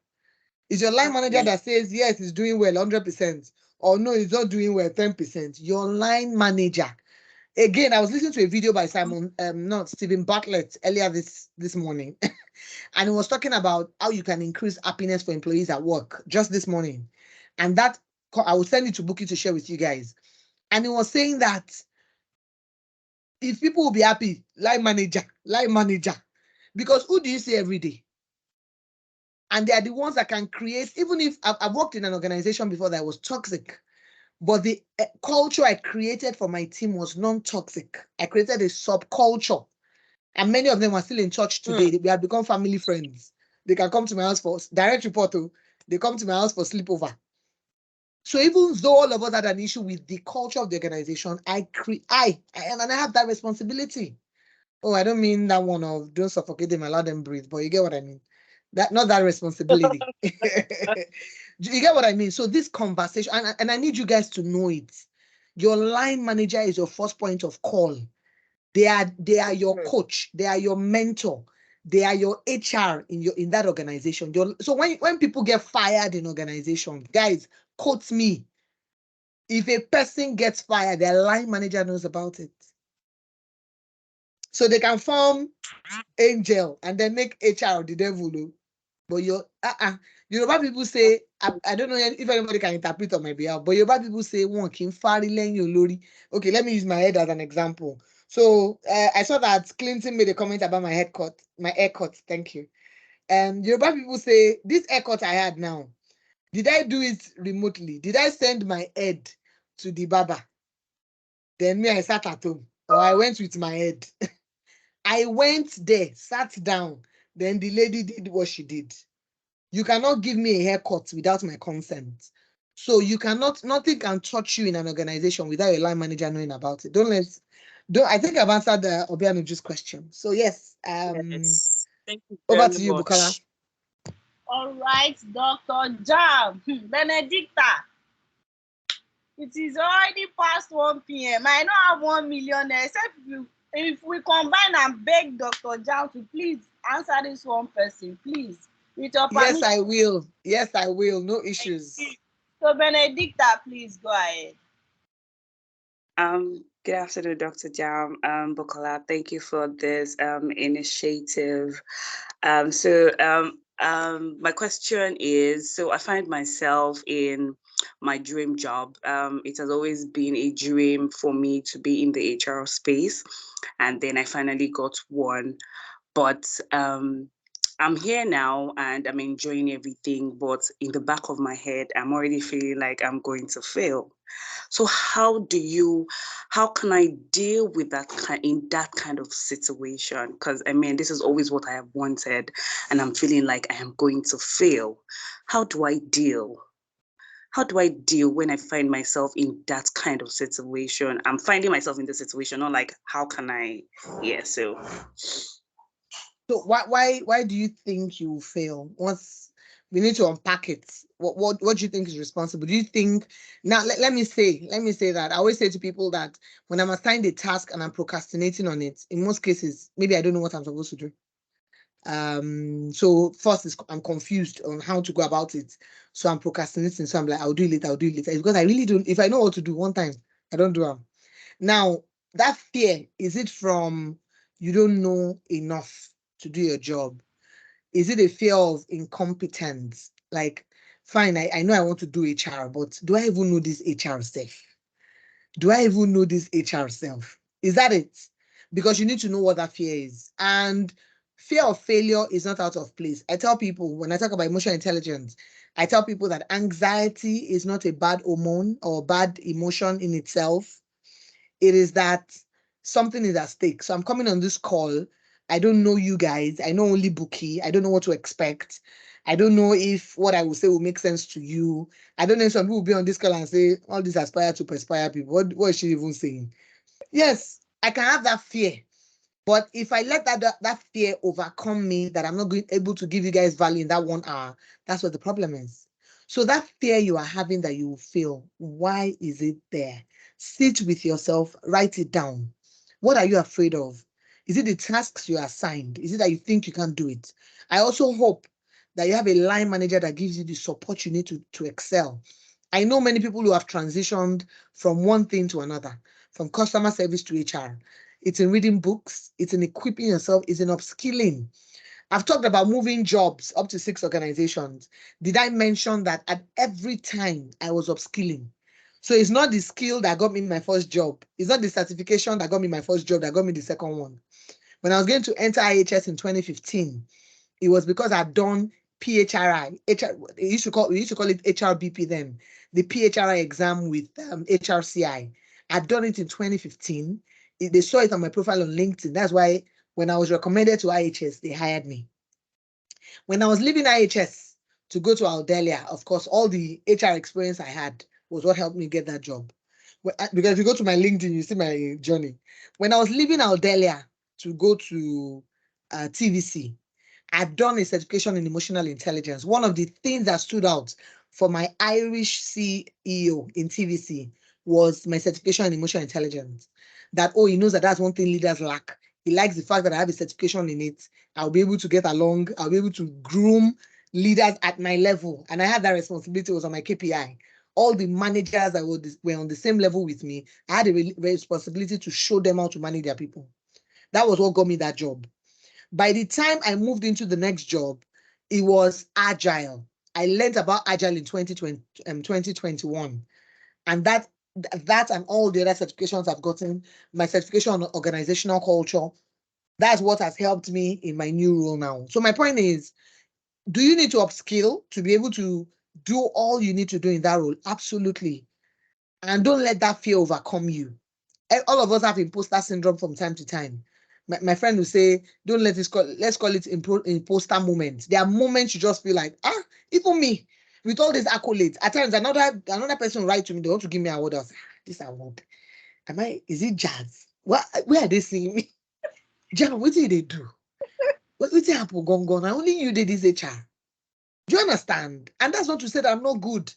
Is your line manager that says, yes, it's doing well 100%, or no, it's not doing well 10%? Your line manager. Again, I was listening to a video by Stephen Bartlett earlier this morning, and he was talking about how you can increase happiness for employees at work just this morning. And that, I will send it to Bookie to share with you guys. And he was saying that if people will be happy, line manager, because who do you see every day? And they are the ones that can create, even if I've worked in an organization before that was toxic, but the culture I created for my team was non-toxic. I created a subculture. And many of them are still in touch today. We have become family friends. They can come to my house for direct report. They come to my house for sleepover. So even though all of us had an issue with the culture of the organization, I have that responsibility. Oh, I don't mean that one of don't suffocate them, allow them breathe, but you get what I mean. Not that responsibility. You get what I mean? So this conversation, and I need you guys to know it. Your line manager is your first point of call. They are your coach. They are your mentor. They are your HR in that organization. So when people get fired in organization, guys, quote me. If a person gets fired, their line manager knows about it. So they can form angel and then make HR the devil. But Yoruba people say, I don't know if anybody can interpret on my behalf, but Yoruba people say, okay, let me use my head as an example. So I saw that Clinton made a comment about my haircut. Thank you. Yoruba people say, this haircut I had now, did I do it remotely? Did I send my head to the barber? Then me, I sat at home, or I went with my head. I went there, sat down, then the lady did what she did. You cannot give me a haircut without my consent. So nothing can touch you in an organization without your line manager knowing about it. I think I've answered Obianuju's question. So yes, Yes. Thank you over very to you, much. Bukola. All right, Dr. Jam, Benedicta. It is already past 1 p.m. I don't have 1 million except if we combine and beg Dr. Jam to please answer this one person, please, with your Yes, permission. I will. Yes, I will. No issues. So Benedicta, please go ahead. Good afternoon, Dr. Jam, Bukola. Thank you for this initiative. My question is, so I find myself in my dream job. It has always been a dream for me to be in the HR space, and then I finally got one. But I'm here now and I'm enjoying everything, but in the back of my head, I'm already feeling like I'm going to fail. So how can I deal with in that kind of situation? Because this is always what I have wanted and I'm feeling like I am going to fail. How do I deal? How do I deal when I find myself in that kind of situation? I'm finding myself in the situation, not like how can I, so. So why do you think you will fail? We need to unpack it. What do you think is responsible? Do you think now let me say that I always say to people that when I'm assigned a task and I'm procrastinating on it, in most cases, maybe I don't know what I'm supposed to do. So first is I'm confused on how to go about it. So I'm procrastinating. So I'm like, I'll do it later. It's because I really don't, if I know what to do one time, I don't do it. Now, that fear, is it from you don't know enough to do your job? Is it a fear of incompetence? Like, fine, I know I want to do HR, but do I even know this HR stuff? Do I even know this HR self? Is that it? Because you need to know what that fear is. And fear of failure is not out of place. I tell people, when I talk about emotional intelligence, I tell people that anxiety is not a bad hormone or bad emotion in itself. It is that something is at stake. So I'm coming on this call. I don't know you guys. I know only Buki. I don't know what to expect. I don't know if what I will say will make sense to you. I don't know if some people will be on this call and say, all these aspire to perspire people. What is she even saying? Yes, I can have that fear. But if I let that fear overcome me, that I'm not able to give you guys value in that 1 hour, that's what the problem is. So that fear you are having that you will fail, why is it there? Sit with yourself, write it down. What are you afraid of? Is it the tasks you are assigned? Is it that you think you can't do it? I also hope that you have a line manager that gives you the support you need to excel. I know many people who have transitioned from one thing to another, from customer service to HR. It's in reading books, it's in equipping yourself, it's in upskilling. I've talked about moving jobs up to 6 organizations. Did I mention that at every time I was upskilling? So it's not the skill that got me my first job. It's not the certification that got me my first job that got me the second one. When I was going to enter IHS in 2015, it was because I'd done PHRI. We used to call it HRBP then, the PHRI exam with HRCI. I'd done it in 2015. They saw it on my profile on LinkedIn. That's why when I was recommended to IHS, they hired me. When I was leaving IHS to go to Aldelia, of course, all the HR experience I had was what helped me get that job. Because if you go to my LinkedIn, you see my journey. When I was leaving Aldelia to go to TVC, I've done a certification in emotional intelligence. One of the things that stood out for my Irish CEO in TVC was my certification in emotional intelligence. That, he knows that that's one thing leaders lack. He likes the fact that I have a certification in it. I'll be able to get along. I'll be able to groom leaders at my level. And I had that responsibility, was on my KPI. All the managers that were on the same level with me, I had a responsibility to show them how to manage their people. That was what got me that job. By the time I moved into the next job, it was agile. I learned about agile in 2021. And that and all the other certifications I've gotten, my certification on organizational culture, that's what has helped me in my new role now. So my point is, do you need to upskill to be able to do all you need to do in that role? Absolutely. And don't let that fear overcome you. All of us have imposter syndrome from time to time. My friend will say, don't let this let's call it imposter moment. There are moments you just feel like, even me, with all these accolades, at times another person will write to me, they want to give me an award. This award, is it jazz? Where are they seeing me? Jazz, what did they do? What did happen? Gone. I only you did this HR. Do you understand? And that's not to say that I'm not good.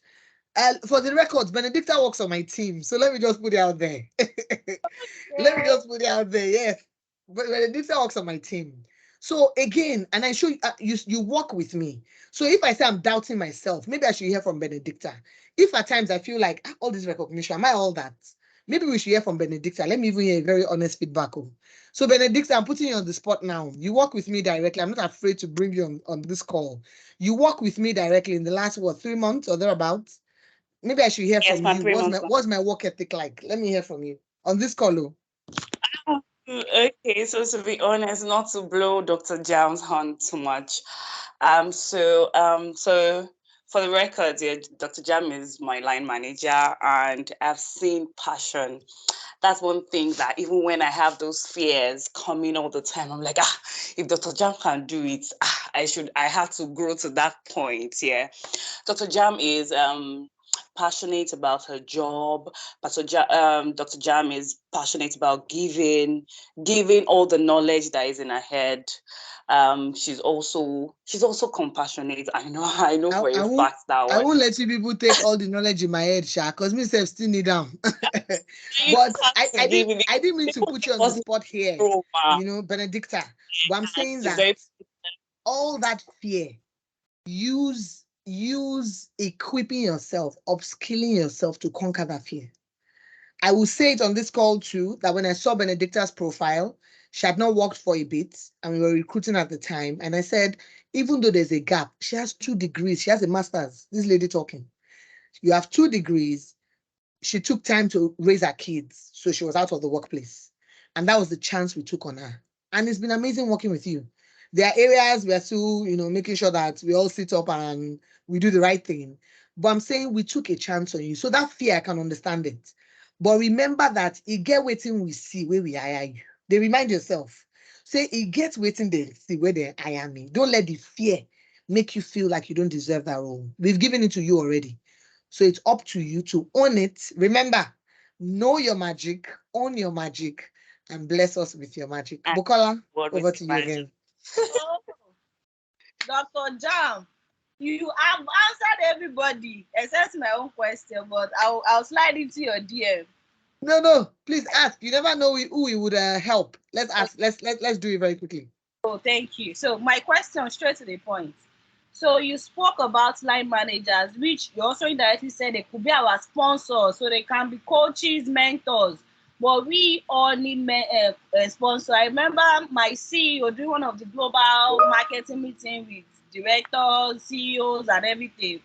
For the records, Benedicta works on my team, so let me just put it out there. Let me just put it out there. Yes, but Benedicta works on my team. So again, and I show you, you work with me. So if I say I'm doubting myself, maybe I should hear from Benedicta. If at times I feel like all this recognition, am I all that? Maybe we should hear from Benedicta. Let me even hear a very honest feedback. So Benedicta, I'm putting you on the spot now. You work with me directly. I'm not afraid to bring you on this call. You work with me directly in the last, 3 months or thereabouts? Maybe I should hear Yes, from my you. 3 months. What's my work ethic like? Let me hear from you on this call. Okay, so to be honest, not to blow Dr. Jam's horn too much. So for the record, yeah, Dr. Jam is my line manager, and I've seen passion. That's one thing that even when I have those fears coming all the time, I'm like, if Dr. Jam can do it, I have to grow to that point. Yeah. Dr. Jam is passionate about her job. Dr. Jam is passionate about giving all the knowledge that is in her head. She's also compassionate. I know for a fact that I one. won't let you people take all the knowledge in my head, Sha, because myself still need them. You But just have to give it. I didn't mean to People put you on the wasn't spot here, true, ma. Benedicta. But I'm saying She's that very all that fear, use equipping yourself, upskilling yourself to conquer that fear. I will say it on this call too, that when I saw Benedicta's profile, she had not worked for a bit and we were recruiting at the time. And I said, even though there's a gap, she has 2 degrees, she has a master's, this lady talking. You have 2 degrees. She took time to raise her kids, so she was out of the workplace. And that was the chance we took on her. And it's been amazing working with you. There are areas we are still, making sure that we all sit up and we do the right thing. But I'm saying we took a chance on you. So that fear, I can understand it. But remember that it get waiting we see where we hire you. They remind yourself. Say it gets waiting they see where they hire me. Don't let the fear make you feel like you don't deserve that role. We've given it to you already. So it's up to you to own it. Remember, know your magic, own your magic, and bless us with your magic. and Bukola, word over with to you magic. again. Oh, Dr. Jam, you have answered everybody except my own question, but I'll slide into your DM. No, please ask. You never know who we would help. Let's ask. Let's do it very quickly. Oh, thank you. So my question, straight to the point. So you spoke about line managers, which you also indirectly said they could be our sponsors, so they can be coaches, mentors. But we all need a sponsor. I remember my CEO doing one of the global marketing meeting with directors, CEOs, and everything.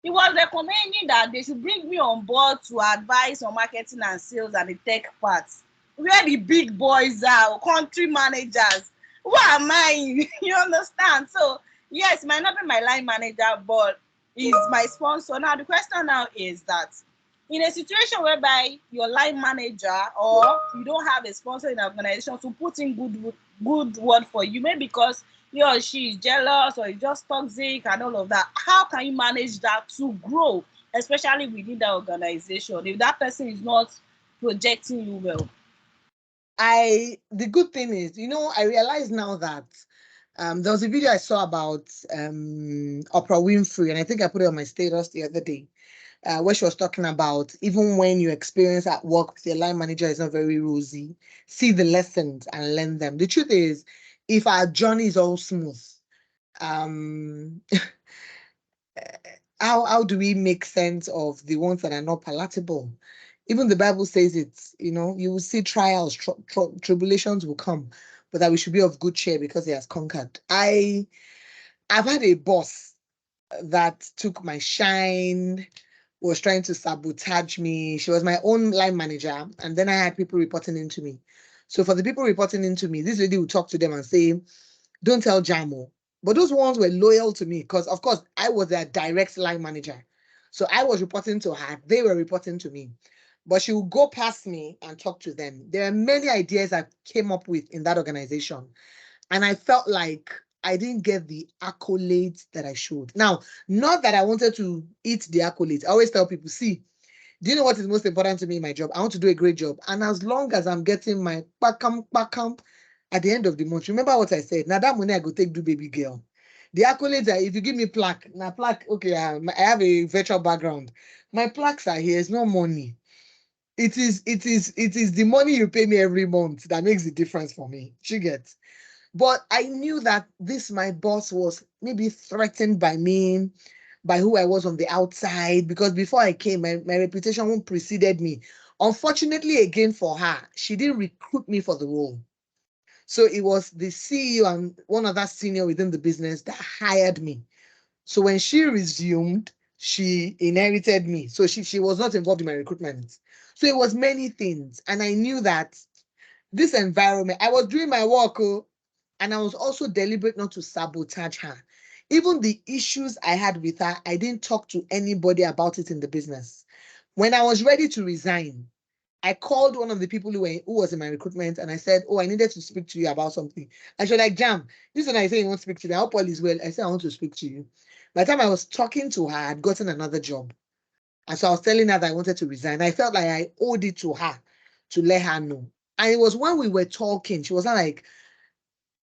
He was recommending that they should bring me on board to advise on marketing and sales and the tech parts, where the big boys are, country managers. Who am I? You understand? So yes, it might not be my line manager, but he's my sponsor. Now the question now is that in a situation whereby your line manager or you don't have a sponsor in the organization to put in good word for you, maybe because he or she is jealous or is just toxic and all of that, how can you manage that to grow, especially within that organization, if that person is not projecting you well? The good thing is, I realize now that there was a video I saw about Oprah Winfrey, and I think I put it on my status the other day, where she was talking about even when your experience at work with your line manager is not very rosy, see the lessons and learn them. The truth is, if our journey is all smooth, um, how do we make sense of the ones that are not palatable? Even the Bible says it, you will see trials, tribulations will come, but that we should be of good cheer because he has conquered. I've had a boss that took my shine, was trying to sabotage me. She was my own line manager, and then I had people reporting into me. So for the people reporting into me, this lady would talk to them and say, don't tell Jamo. But those ones were loyal to me because, of course, I was their direct line manager. So I was reporting to her. They were reporting to me. But she would go past me and talk to them. There are many ideas I came up with in that organization. And I felt like I didn't get the accolades that I should. Now, not that I wanted to eat the accolades. I always tell people, see, do you know what is most important to me in my job? I want to do a great job. And as long as I'm getting my pakam at the end of the month, remember what I said. Now that money I go take do baby girl. The accolades are, if you give me plaque, now plaque, okay, I have a virtual background. My plaques are here, it's not money. It is the money you pay me every month that makes the difference for me. She gets. But I knew that my boss was maybe threatened by me, by who I was on the outside, because before I came, my reputation preceded me. Unfortunately, again for her, she didn't recruit me for the role. So it was the CEO and one other senior within the business that hired me. So when she resumed, she inherited me. So she was not involved in my recruitment. So it was many things. And I knew that this environment, I was doing my work, and I was also deliberate not to sabotage her. Even the issues I had with her, I didn't talk to anybody about it in the business. When I was ready to resign, I called one of the people who was in my recruitment, and I said, oh, I needed to speak to you about something. And she was like, Jam, this is when I say you want to speak to me. I hope all is well. I said, I want to speak to you. By the time I was talking to her, I had gotten another job. And so I was telling her that I wanted to resign. I felt like I owed it to her to let her know. And it was when we were talking, she was like,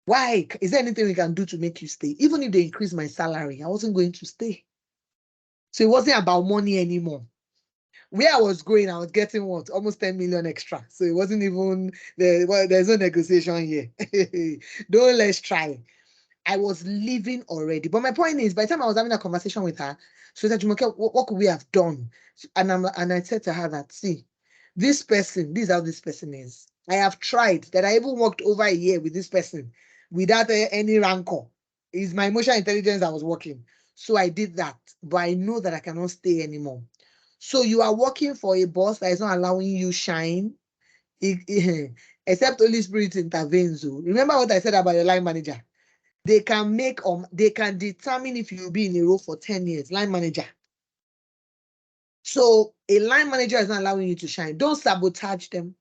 why? Is there anything we can do to make you stay? Even if they increase my salary, I wasn't going to stay. So it wasn't about money anymore. Where I was going, I was getting what? Almost 10 million extra. So it wasn't even, there's no negotiation here. Don't let's try. I was leaving already. But my point is, by the time I was having a conversation with her, she said, Jumoke, what could we have done? And I said to her that, see, this is how this person is. I have tried that. I even worked over a year with this person without any rancor. It's my emotional intelligence that was working. So I did that. But I know that I cannot stay anymore. So you are working for a boss that is not allowing you shine, except Holy Spirit intervenes. Remember what I said about your line manager? They can determine if you'll be in a role for 10 years, line manager. So a line manager is not allowing you to shine. Don't sabotage them.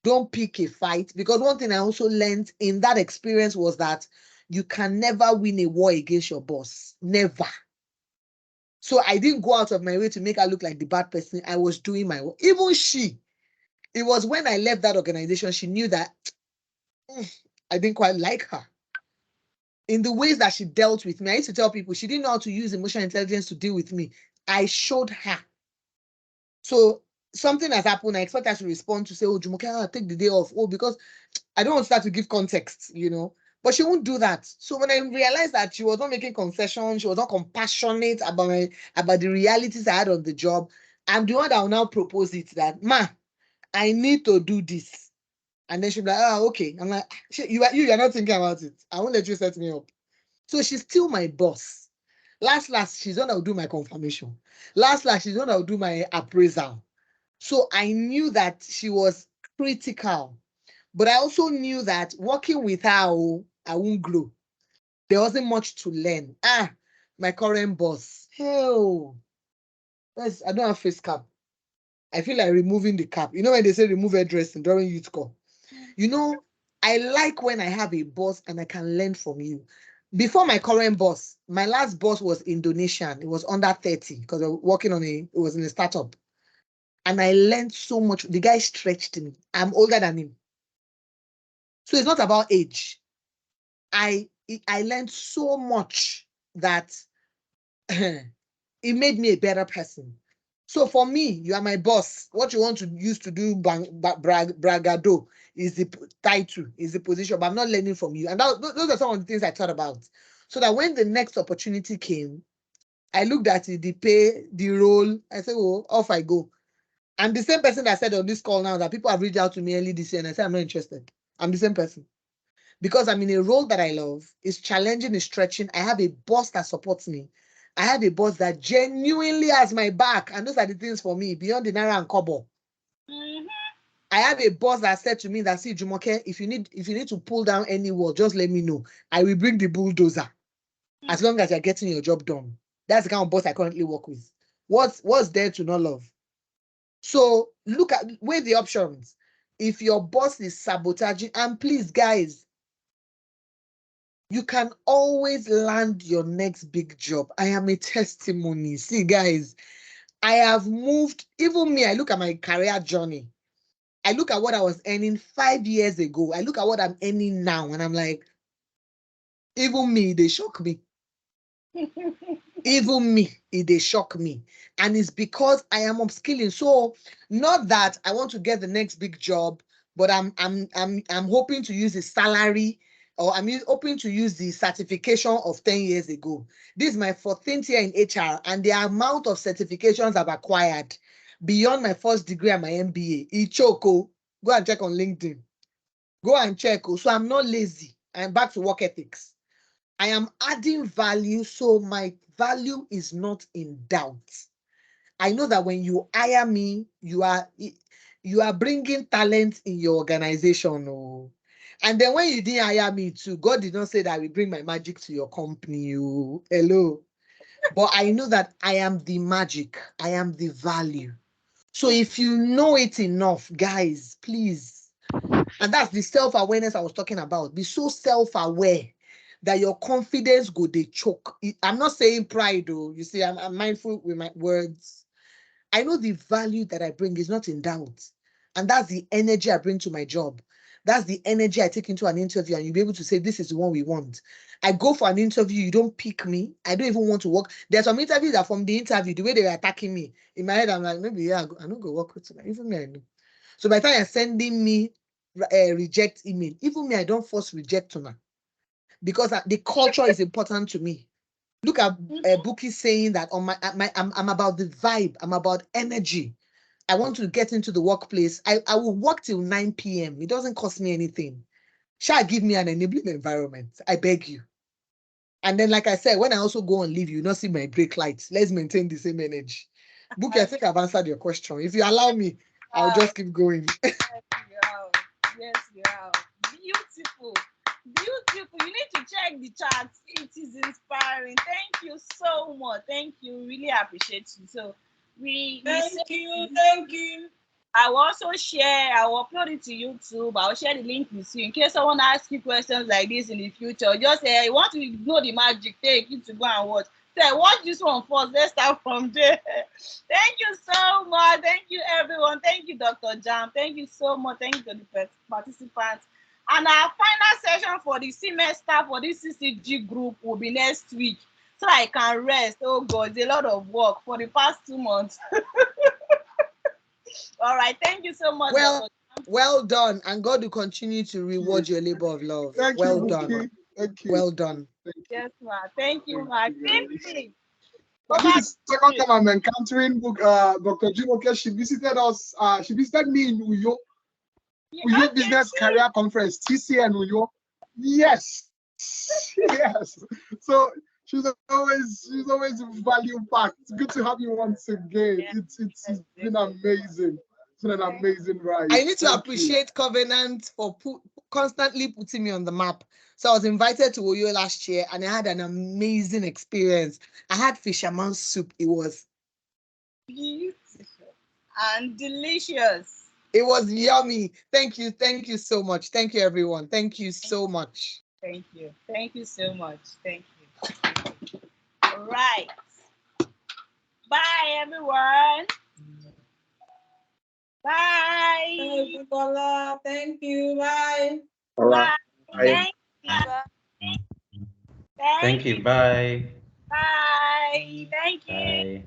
Don't pick a fight. Because one thing I also learned in that experience was that you can never win a war against your boss. Never. So I didn't go out of my way to make her look like the bad person. I was doing my work. Even she, it was when I left that organization, she knew that I didn't quite like her. In the ways that she dealt with me, I used to tell people she didn't know how to use emotional intelligence to deal with me. I showed her. So something has happened. I expect her to respond to say, oh, Jumoke, I'll take the day off. Oh, because I don't want to start to give context, But she won't do that. So when I realized that she was not making concessions, she was not compassionate about the realities I had on the job, I'm the one that will now propose it that, ma, I need to do this. And then she'll be like, oh, okay. I'm like, you're not thinking about it. I won't let you set me up. So she's still my boss. Last, she's the one that will do my confirmation. Last, she's the one that will do my appraisal. So I knew that she was critical. But I also knew that working with her, I won't grow. There wasn't much to learn. My current boss. Hell. I don't have face cap. I feel like removing the cap. You know when they say remove hairdressing during youth call? I like when I have a boss and I can learn from you. Before my current boss, my last boss was Indonesian. It was under 30 because I was working it was in a startup. And I learned so much. The guy stretched me. I'm older than him. So it's not about age. I learned so much that it made me a better person. So for me, you are my boss. What you want to use to do bragado is the title, is the position, but I'm not learning from you. And those are some of the things I thought about. So that when the next opportunity came, I looked at it, the pay, the role. I said, oh, off I go. I'm the same person that said on this call now that people have reached out to me early this year and I said, I'm not interested. I'm the same person. Because I'm in a role that I love. It's challenging, it's stretching. I have a boss that supports me. I have a boss that genuinely has my back. And those are the things for me, beyond the naira and kobo. I have a boss that said to me that, see, Jumoke, if you need to pull down any wall, just let me know. I will bring the bulldozer. As long as you're getting your job done. That's the kind of boss I currently work with. What's there to not love? So weigh the options. If your boss is sabotaging, and please, guys, you can always land your next big job. I am a testimony. See, guys, I have moved. Even me, I look at my career journey. I look at what I was earning 5 years ago. I look at what I'm earning now, and I'm like, even me, they shock me. Even me, they shock me. And it's because I am upskilling. So not that I want to get the next big job, but I'm hoping to use the salary, or I'm hoping to use the certification of 10 years ago. This is my 14th year in HR, and the amount of certifications I've acquired beyond my first degree and my MBA. Ichoko, go and check on LinkedIn. Go and check. So I'm not lazy. I'm back to work ethics. I am adding value, so my value is not in doubt. I know that when you hire me, you are bringing talent in your organization. Oh. And then when you didn't hire me too, God did not say that I will bring my magic to your company. Oh. Hello. But I know that I am the magic. I am the value. So if you know it enough, guys, please. And that's the self-awareness I was talking about. Be so self-aware that your confidence go they choke. I'm not saying pride though. You see, I'm mindful with my words. I know the value that I bring is not in doubt. And that's the energy I bring to my job. That's the energy I take into an interview, and you'll be able to say, this is the one we want. I go for an interview, you don't pick me. I don't even want to work. There's some interviews that from the interview, the way they were attacking me, in my head, I'm like, maybe, yeah, I don't go work with them. Even me, I know. So by the time you're sending me reject email, even me, I don't force reject to now, because the culture is important to me. Look at Buki saying that on I'm about the vibe, I'm about energy. I want to get into the workplace. I will work till 9 p.m. It doesn't cost me anything. Shall give me an enabling environment? I beg you. And then, like I said, when I also go on leave, you not see my brake lights. Let's maintain the same energy. Buki, I think I've answered your question. If you allow me, I'll just keep going. Yes, you have. Yes, you have. Beautiful. Beautiful. You need to check the charts. It is inspiring. Thank you so much. Thank you. Really appreciate you. So Thank you. I will also share, I will upload it to YouTube. I'll share the link with you in case someone asks you questions like this in the future. Just say, you want to know the magic, take you to go and watch. Say, watch this one first. Let's start from there. Thank you so much. Thank you, everyone. Thank you, Dr. Jam. Thank you so much. Thank you to the participants. And our final session for the semester for this CCG group will be next week. So I can rest. Oh, God, it's a lot of work for the past 2 months. All right. Thank you so much. Well done. And God will continue to reward your labor of love. Thank well you, done. Thank you. Well done. Yes, ma. Thank you, ma. This is the second time I'm encountering Dr. Jumoke. She visited us. She visited me in Uyo. Uyo Business Career Conference, TCN Uyo. Yes. Yes. So she's always value packed. It's good to have you once again. It's been amazing. It's been an amazing ride. I need to appreciate Covenant for constantly putting me on the map. So I was invited to Oyo last year, and I had an amazing experience. I had fisherman soup. It was beautiful and delicious. It was yummy. Thank you so much. Thank you, everyone. Thank you so much. Thank you so much. Thank you. All right. Bye, everyone. Bye. Bye, thank you. Bye. All right. Bye. Thank you. Bye. Bye. Thank you. Bye.